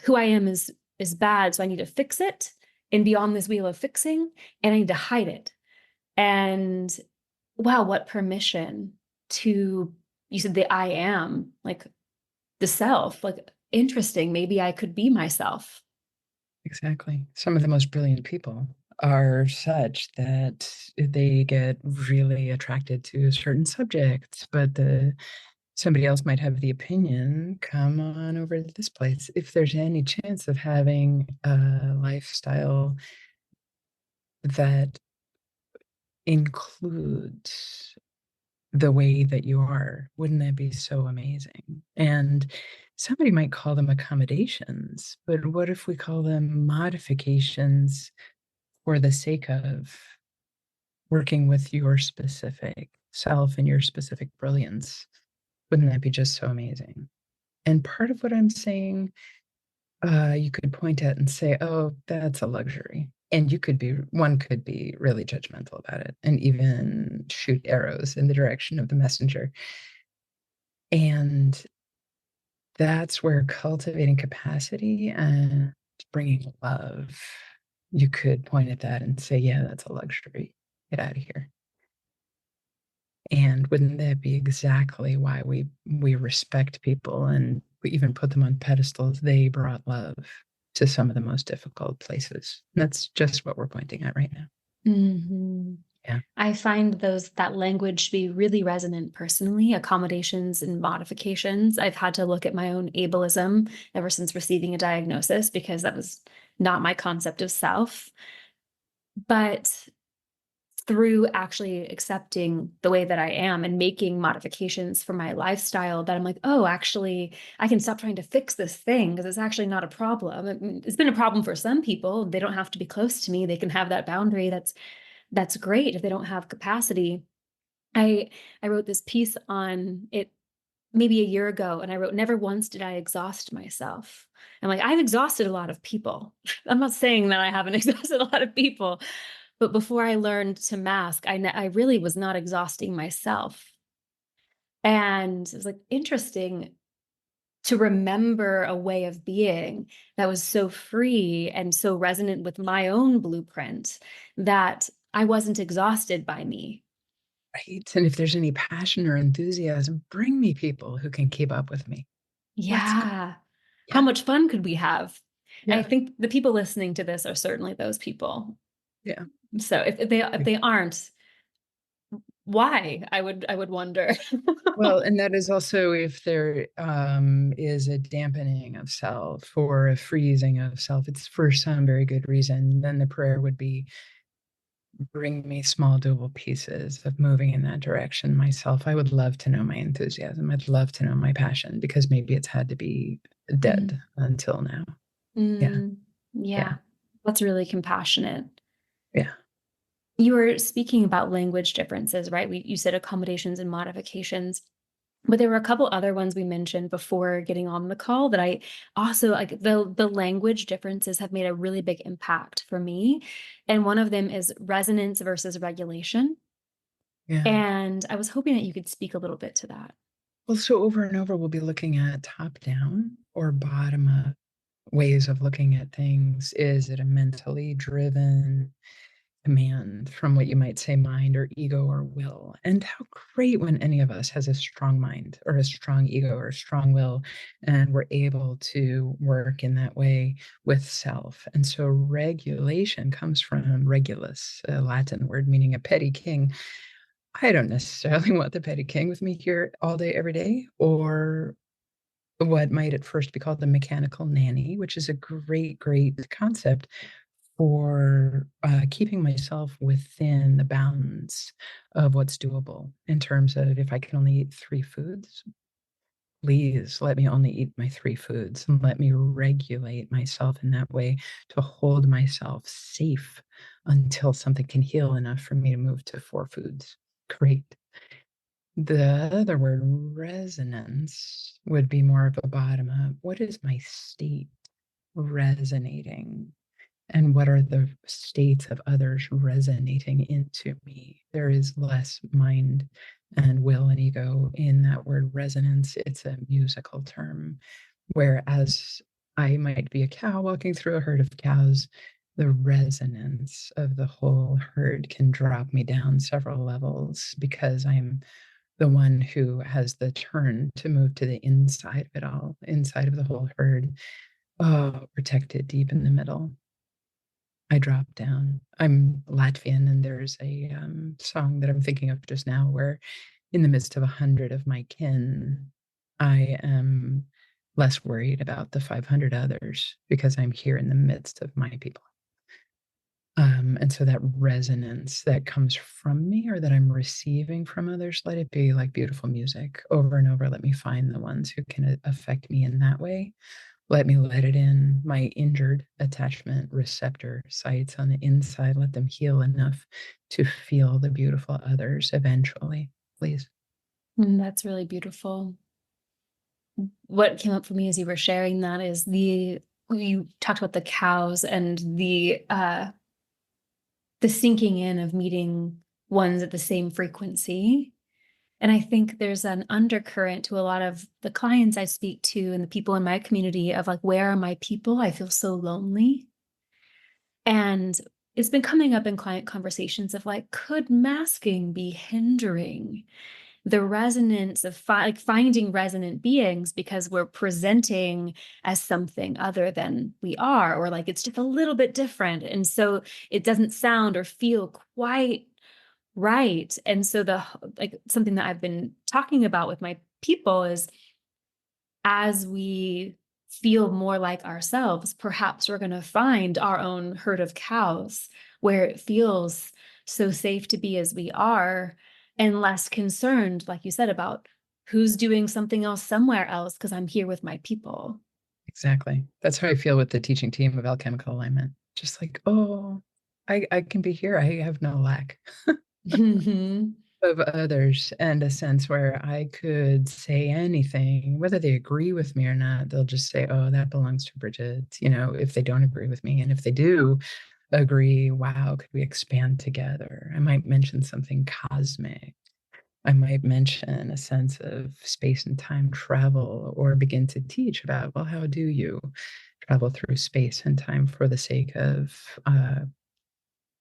who I am is bad, so I need to fix it and be on this wheel of fixing, and I need to hide it. And wow, what permission to, you said the I am, like the self, like interesting, maybe I could be myself. Exactly. Some of the most brilliant people are such that they get really attracted to certain subjects, but somebody else might have the opinion, come on over to this place. If there's any chance of having a lifestyle that includes the way that you are, wouldn't that be so amazing? And somebody might call them accommodations, but what if we call them modifications for the sake of working with your specific self and your specific brilliance? Wouldn't that be just so amazing? And part of what I'm saying, you could point at and say, "Oh, that's a luxury." And one could be really judgmental about it and even shoot arrows in the direction of the messenger. And that's where cultivating capacity and bringing love, you could point at that and say, "Yeah, that's a luxury. Get out of here." And wouldn't that be exactly why we respect people and we even put them on pedestals? They brought love to some of the most difficult places. That's just what we're pointing at right now. Mhm. Yeah. I find that language to be really resonant personally, accommodations and modifications. I've had to look at my own ableism ever since receiving a diagnosis because that was not my concept of self. But through actually accepting the way that I am and making modifications for my lifestyle, that I'm like, oh, actually, I can stop trying to fix this thing because it's actually not a problem. I mean, it's been a problem for some people. They don't have to be close to me. They can have that boundary. That's great if they don't have capacity. I I wrote this piece on it maybe a year ago, and I wrote, never once did I exhaust myself. I'm like, I've exhausted a lot of people. I'm not saying that I haven't exhausted a lot of people, but before I learned to mask, I really was not exhausting myself. And it was like interesting to remember a way of being that was so free and so resonant with my own blueprint that I wasn't exhausted by me. Right? And if there's any passion or enthusiasm, bring me people who can keep up with me. Let's go. Yeah. How Yeah. much fun could we have? I Yeah. think the people listening to this are certainly those people. Yeah. So if they aren't, why? I would wonder. Well, and that is also if there is a dampening of self or a freezing of self, it's for some very good reason. Then the prayer would be, bring me small doable pieces of moving in that direction myself. I would love to know my enthusiasm. I'd love to know my passion because maybe it's had to be Mm, dead until now. Yeah. mm, Yeah. yeah, that's really compassionate. Yeah. You were speaking about language differences, right? You said accommodations and modifications. But there were a couple other ones we mentioned before getting on the call that I also like the language differences have made a really big impact for me. And one of them is resonance versus regulation. Yeah. And I was hoping that you could speak a little bit to that. Well, so over and over, we'll be looking at top down or bottom up ways of looking at things. Is it a mentally driven command from what you might say mind or ego or will? And how great when any of us has a strong mind or a strong ego or a strong will, and we're able to work in that way with self. And so regulation comes from regulus, a Latin word meaning a petty king. I don't necessarily want the petty king with me here all day, every day, or what might at first be called the mechanical nanny, which is a great, great concept for keeping myself within the bounds of what's doable in terms of if I can only eat 3 foods, please let me only eat my 3 foods and let me regulate myself in that way to hold myself safe until something can heal enough for me to move to 4 foods. Great. The other word, resonance, would be more of a bottom up. What is my state resonating? And what are the states of others resonating into me? There is less mind and will and ego in that word resonance. It's a musical term. Whereas I might be a cow walking through a herd of cows, the resonance of the whole herd can drop me down several levels because I'm the one who has the turn to move to the inside of it all, inside of the whole herd. Oh, protected deep in the middle. I drop down. I'm Latvian, and there's a song that I'm thinking of just now where, in the midst of 100 of my kin, I am less worried about the 500 others because I'm here in the midst of my people. And so that resonance that comes from me or that I'm receiving from others, let it be like beautiful music over and over. Let me find the ones who can affect me in that way. Let me let it in. My injured attachment receptor sites on the inside, let them heal enough to feel the beautiful others eventually, please. That's really beautiful. What came up for me as you were sharing that is you talked about the cows and the sinking in of meeting ones at the same frequency. And I think there's an undercurrent to a lot of the clients I speak to and the people in my community of like, where are my people? I feel so lonely. And it's been coming up in client conversations of like, could masking be hindering the resonance of like finding resonant beings because we're presenting as something other than we are, or like it's just a little bit different. And so it doesn't sound or feel quite right. And so like something that I've been talking about with my people is as we feel more like ourselves, perhaps we're going to find our own herd of cows where it feels so safe to be as we are and less concerned, like you said, about who's doing something else somewhere else because I'm here with my people. Exactly. That's how I feel with the teaching team of alchemical alignment. Just like, oh, I can be here. I have no lack Mhm. of others, and a sense where I could say anything, whether they agree with me or not, they'll just say, oh, that belongs to Brigit, if they don't agree with me. And if they do agree, wow, could we expand together? I might mention something cosmic. I might mention a sense of space and time travel or begin to teach about, well, how do you travel through space and time for the sake of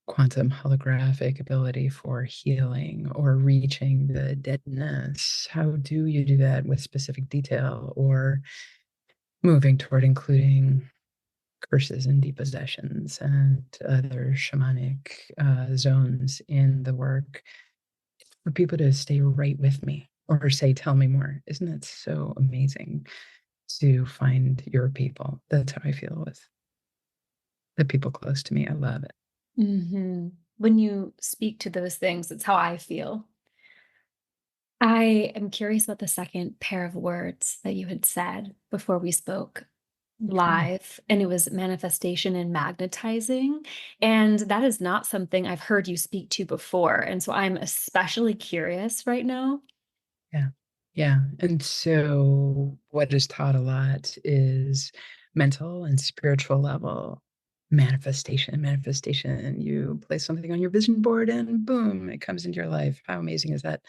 quantum holographic ability for healing or reaching the deadness? How do you do that with specific detail or moving toward including curses and depossessions and other shamanic zones in the work for people to stay right with me or say, tell me more? Isn't that so amazing to find your people? That's how I feel with the people close to me. I love it. Mhm. When you speak to those things, it's how I feel. I am curious about the second pair of words that you had said before we spoke Sure. live, and it was manifestation and magnetizing. And that is not something I've heard you speak to before. And so I'm especially curious right now. Yeah. Yeah. And so, what is taught a lot is mental and spiritual level manifestation. Manifestation. You place something on your vision board and boom, it comes into your life. How amazing is that?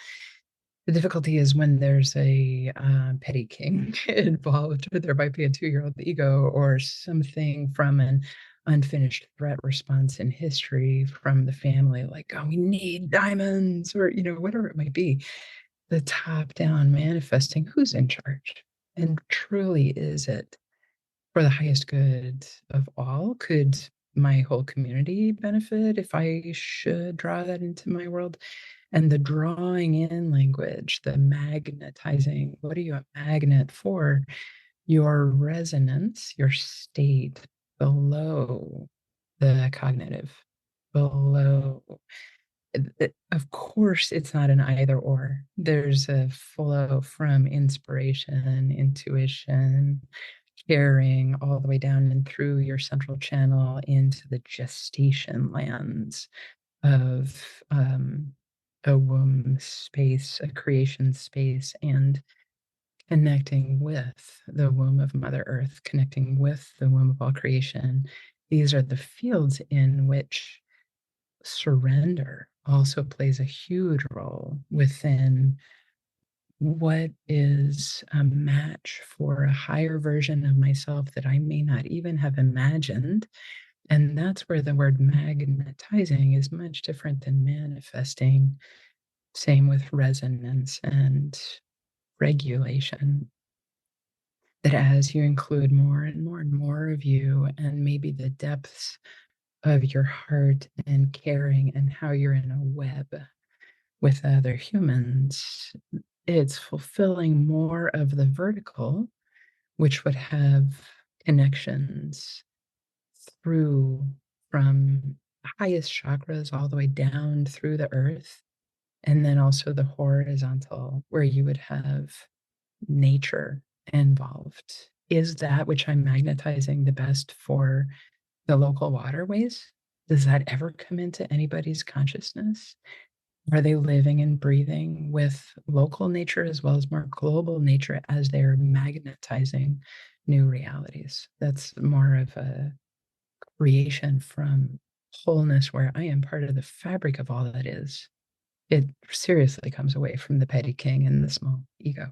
The difficulty is when there's a petty king involved, or there might be a 2-year-old ego or something from an unfinished threat response in history from the family, like, oh, we need diamonds, or, whatever it might be. The top down manifesting who's in charge. And truly, is it for the highest good of all? Could my whole community benefit if I should draw that into my world? And the drawing in language, the magnetizing, what are you a magnet for? Your resonance, your state below the cognitive, below. Of course, it's not an either or. There's a flow from inspiration, intuition, caring, all the way down and through your central channel into the gestation lands of a womb space, a creation space, and connecting with the womb of Mother Earth, connecting with the womb of all creation. These are the fields in which surrender also plays a huge role within what is a match for a higher version of myself that I may not even have imagined. And that's where the word magnetizing is much different than manifesting. Same with resonance and regulation. That as you include more and more and more of you, and maybe the depths of your heart and caring and how you're in a web with other humans, it's fulfilling more of the vertical, which would have connections through from highest chakras all the way down through the earth, and then also the horizontal, where you would have nature involved. Is that which I'm magnetizing the best for the local waterways? Does that ever come into anybody's consciousness? Are they living and breathing with local nature as well as more global nature as they're magnetizing new realities? That's more of a creation from wholeness where I am part of the fabric of all that is. It seriously comes away from the petty king and the small ego.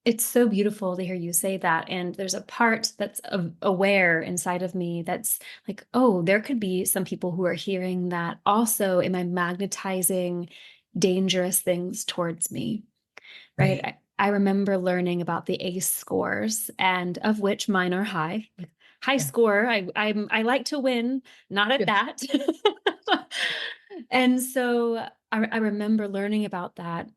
It's so beautiful to hear you say that. And there's a part that's aware inside of me that's like, oh, there could be some people who are hearing that also. Am I magnetizing dangerous things towards me? Right. Right. I remember learning about the ACE scores, and of which mine are high. High Yeah. score. I like to win, not at Yes. that. And so I remember learning about that,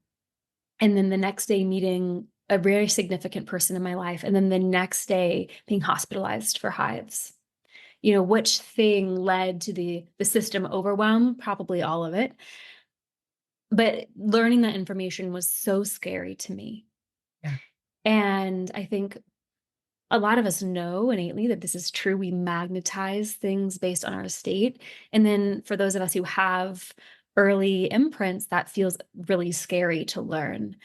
and then the next day meeting a very significant person in my life, and then the next day being hospitalized for hives. Which thing led to the system overwhelm? Probably all of it. But learning that information was so scary to me. Yeah. And I think a lot of us know innately that this is true. We magnetize things based on our state. And then for those of us who have early imprints, that feels really scary to learn.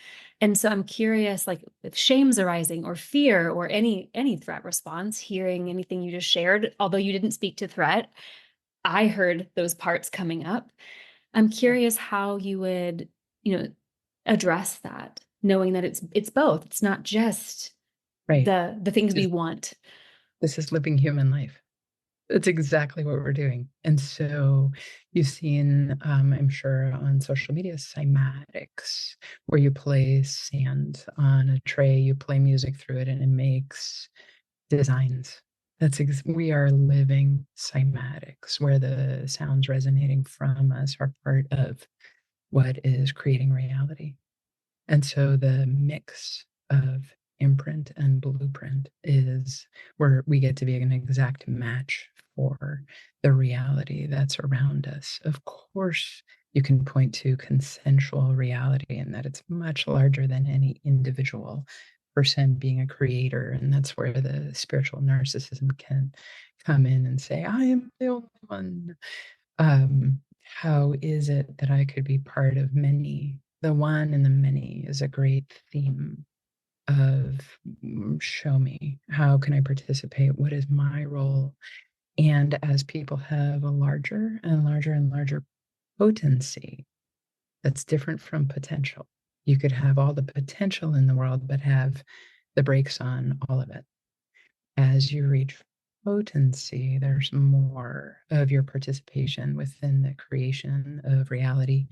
And so I'm curious, like if shame's arising or fear or any threat response, hearing anything you just shared, although you didn't speak to threat, I heard those parts coming up. I'm Yeah. curious how you would, you know, address that, knowing that it's both. It's not just Right. the things we Just want. this is living human life. That's exactly what we're doing. And so you've seen, I'm sure on social media, cymatics, where you place sand on a tray, you play music through it, and it makes designs. We are living cymatics, where the sounds resonating from us are part of what is creating reality. And so the mix of imprint and blueprint is where we get to be an exact match for the reality that's around us. Of course, you can point to consensual reality and that it's much larger than any individual person being a creator. And that's where the spiritual narcissism can come in and say, I am the only one. How is it that I could be part of many? The one and the many is a great theme of show me. How can I participate? What is my role? And as people have a larger and larger and larger potency, that's different from potential. You could have all the potential in the world, but have the brakes on all of it. As you reach potency, there's more of your participation within the creation of reality,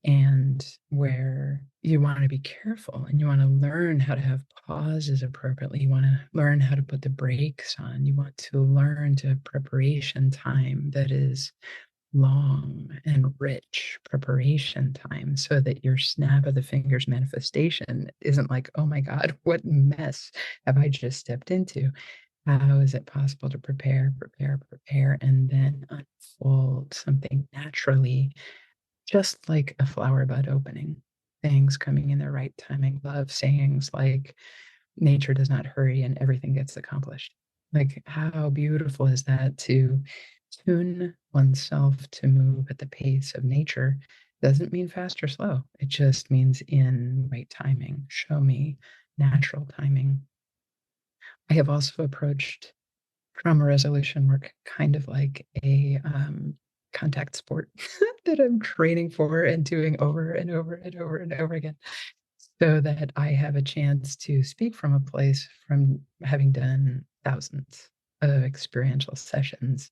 and where you want to be careful and you want to learn how to have pauses appropriately. You want to learn how to put the brakes on. You want to learn to have preparation time that is long and rich preparation time so that your snap of the fingers manifestation isn't like, oh my God, what mess have I just stepped into? How is it possible to prepare, and then unfold something naturally, just like a flower bud opening, things coming in their right timing, love sayings like, nature does not hurry and everything gets accomplished. Like, how beautiful is that to tune oneself to move at the pace of nature Doesn't mean fast or slow. It just means in right timing. Show me natural timing. I have also approached trauma resolution work kind of like a contact sport that I'm training for and doing over and over and over and over again, so that I have a chance to speak from a place from having done thousands of experiential sessions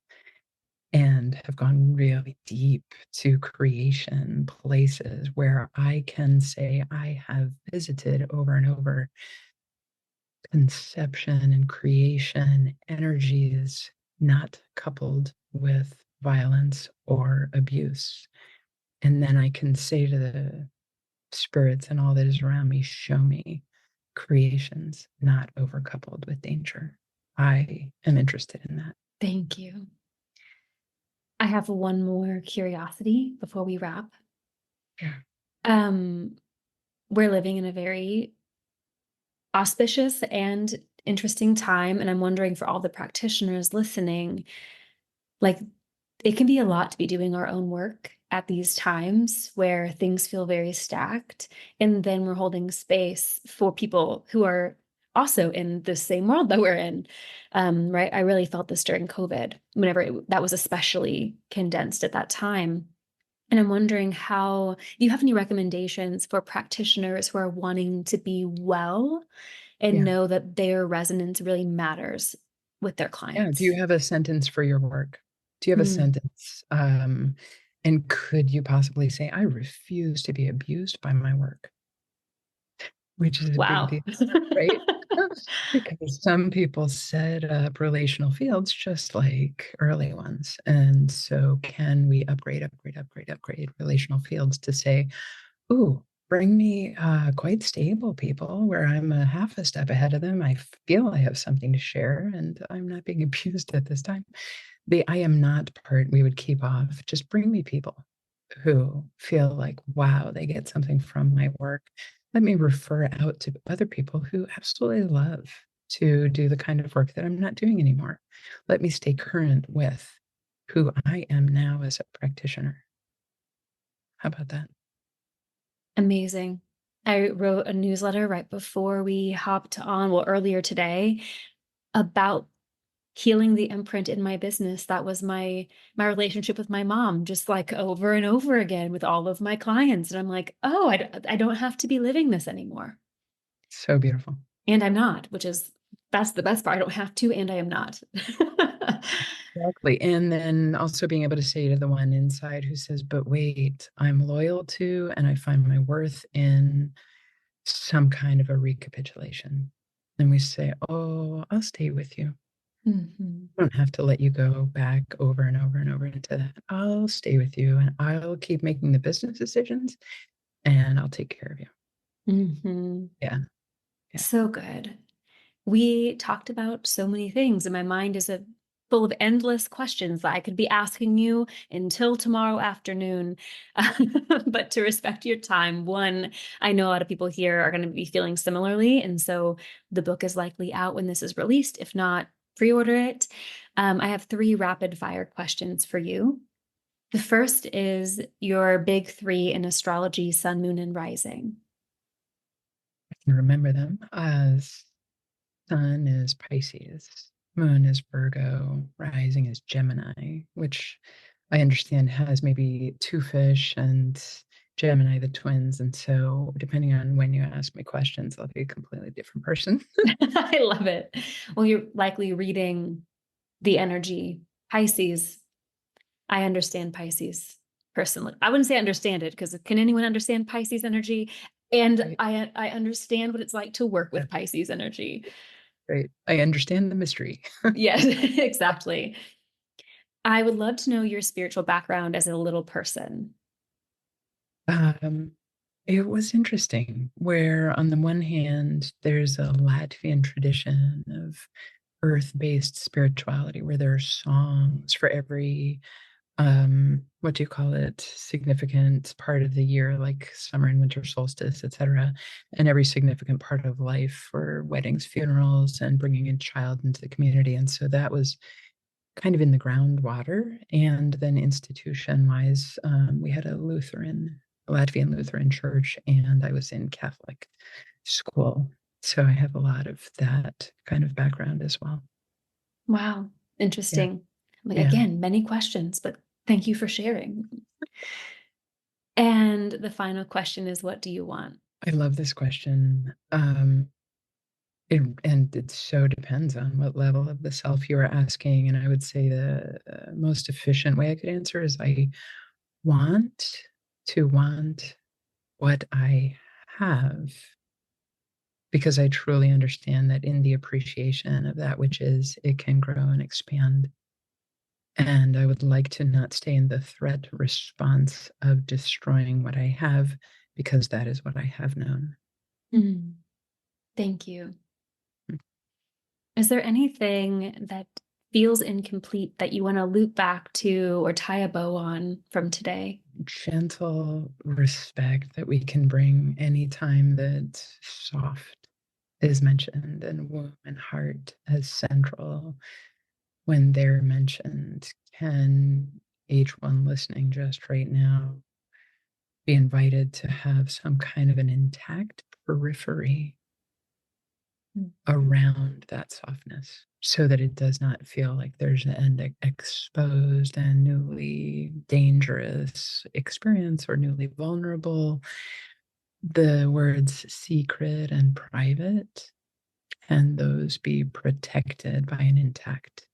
and have gone really deep to creation places where I can say I have visited over and over conception and creation energies not coupled with violence or abuse. And then I can say to the spirits and all that is around me, show me creations not overcoupled with danger. I am interested in that. Thank you. I have one more curiosity before we wrap. Yeah. We're living in a very auspicious and interesting time, and I'm wondering for all the practitioners listening, like it can be a lot to be doing our own work at these times where things feel very stacked, and then we're holding space for people who are also in the same world that we're in. Right? I really felt this during COVID, whenever that was especially condensed at that time. And I'm wondering how, do you have any recommendations for practitioners who are wanting to be well and Yeah. know that their resonance really matters with their Yeah. Do you clients? have a sentence for your work? Do you have a Hmm. sentence? And could you possibly say, I refuse to be abused by my work? Which is a big Wow. deal, right? Because some people set up relational fields just like early ones. And so can we upgrade relational fields to say, ooh, bring me quite stable people where I'm a half a step ahead of them. I feel I have something to share and I'm not being abused at this time. The I am not part we would keep off. Just bring me people who feel like, wow, they get something from my work. Let me refer out to other people who absolutely love to do the kind of work that I'm not doing anymore. Let me stay current with who I am now as a practitioner. How about that? Amazing. I wrote a newsletter right before we hopped on, well, earlier today, about healing the imprint in my business. That was my relationship with my mom, just like over and over again with all of my clients. And I'm like, oh, I don't have to be living this anymore. So beautiful. And I'm not, that's the best part. I don't have to, and I am not. Exactly. And then also being able to say to the one inside who says, but wait, I'm loyal to and I find my worth in some kind of a recapitulation. And we say, oh, I'll stay with you. Mhm. I don't have to let you go back over and over and over into that. I'll stay with you and I'll keep making the business decisions and I'll take care of you. Mhm. Yeah. Yeah. So good. We talked about so many things, and my mind is full of endless questions that I could be asking you until tomorrow afternoon. But to respect your time, one, I know a lot of people here are going to be feeling similarly. And so the book is likely out when this is released. If not, pre order it. I have three rapid fire questions for you. The first is your big three in astrology: sun, moon, and rising. I can remember them as sun is Pisces, moon is Virgo, rising is Gemini, which I understand has maybe two fish and Gemini, the twins. And so, depending on when you ask me questions, I'll be a completely different person. I love it. Well, you're likely reading the energy. Pisces, I understand Pisces personally. I wouldn't say understand it, because can anyone understand Pisces energy? And Right. I understand what it's like to work Yeah. with Pisces energy. Right. I understand the mystery. Yes, exactly. I would love to know your spiritual background as a little person. Um, it was interesting where, on the one hand, there's a Latvian tradition of earth-based spirituality where there are songs for every what do you call it, significant part of the year, like summer and winter solstice, etc., and every significant part of life for weddings, funerals, and bringing a child into the community. And so that was kind of in the groundwater. And then institution-wise, we had a Latvian Lutheran church, and I was in Catholic school. So I have a lot of that kind of background as well. Wow. Interesting. Like, Yeah. again, many questions, but thank you for sharing. And the final question is, what do you want? I love this question. It so depends on what level of the self you are asking. And I would say the most efficient way I could answer is I want to want what I have, because I truly understand that in the appreciation of that which is, it can grow and expand. And I would like to not stay in the threat response of destroying what I have, because that is what I have known. Thank you. Is there anything that feels incomplete that you want to loop back to or tie a bow on from today? Gentle respect that we can bring anytime that soft is mentioned, and womb and heart as central when they're mentioned. Can each one listening just right now be invited to have some kind of an intact periphery around that softness, so that it does not feel like there's an exposed and newly dangerous experience or newly vulnerable. The words secret and private, can those be protected by an intact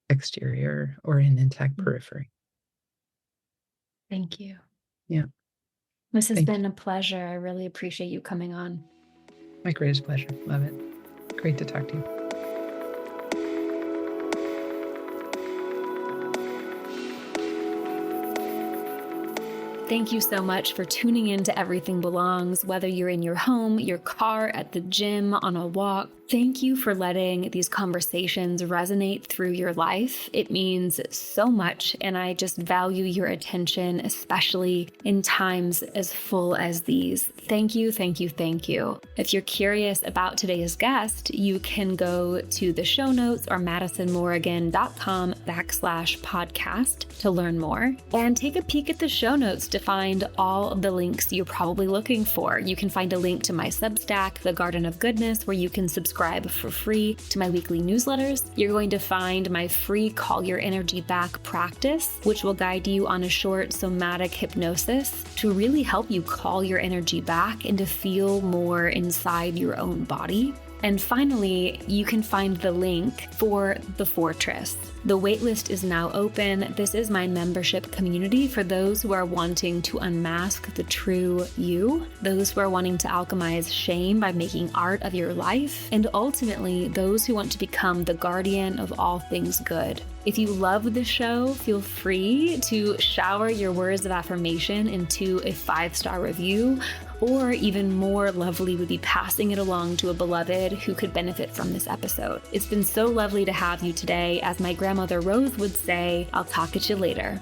exterior or an intact periphery? Thank you. Yeah. This has Thank been a pleasure. I really appreciate you coming on. My greatest pleasure. Love it. Great to talk to you. Thank you so much for tuning in to Everything Belongs, whether you're in your home, your car, at the gym, on a walk. Thank you for letting these conversations resonate through your life. It means so much, and I just value your attention, especially in times as full as these. Thank you, thank you, thank you. If you're curious about today's guest, you can go to the show notes or madisonmorrigan.com/podcast to learn more, and take a peek at the show notes to find all of the links you're probably looking for. You can find a link to my Substack, The Garden of Goodness, where you can subscribe for free to my weekly newsletters. You're going to find my free Call Your Energy Back practice, which will guide you on a short somatic hypnosis to really help you call your energy back and to feel more inside your own body. And finally, you can find the link for The Fortress. The waitlist is now open. This is my membership community for those who are wanting to unmask the true you, those who are wanting to alchemize shame by making art of your life, and ultimately those who want to become the guardian of all things good. If you love the show, feel free to shower your words of affirmation into a 5-star review, or even more lovely would be passing it along to a beloved who could benefit from this episode. It's been so lovely to have you today. As my grandmother Rose would say, I'll talk at you later.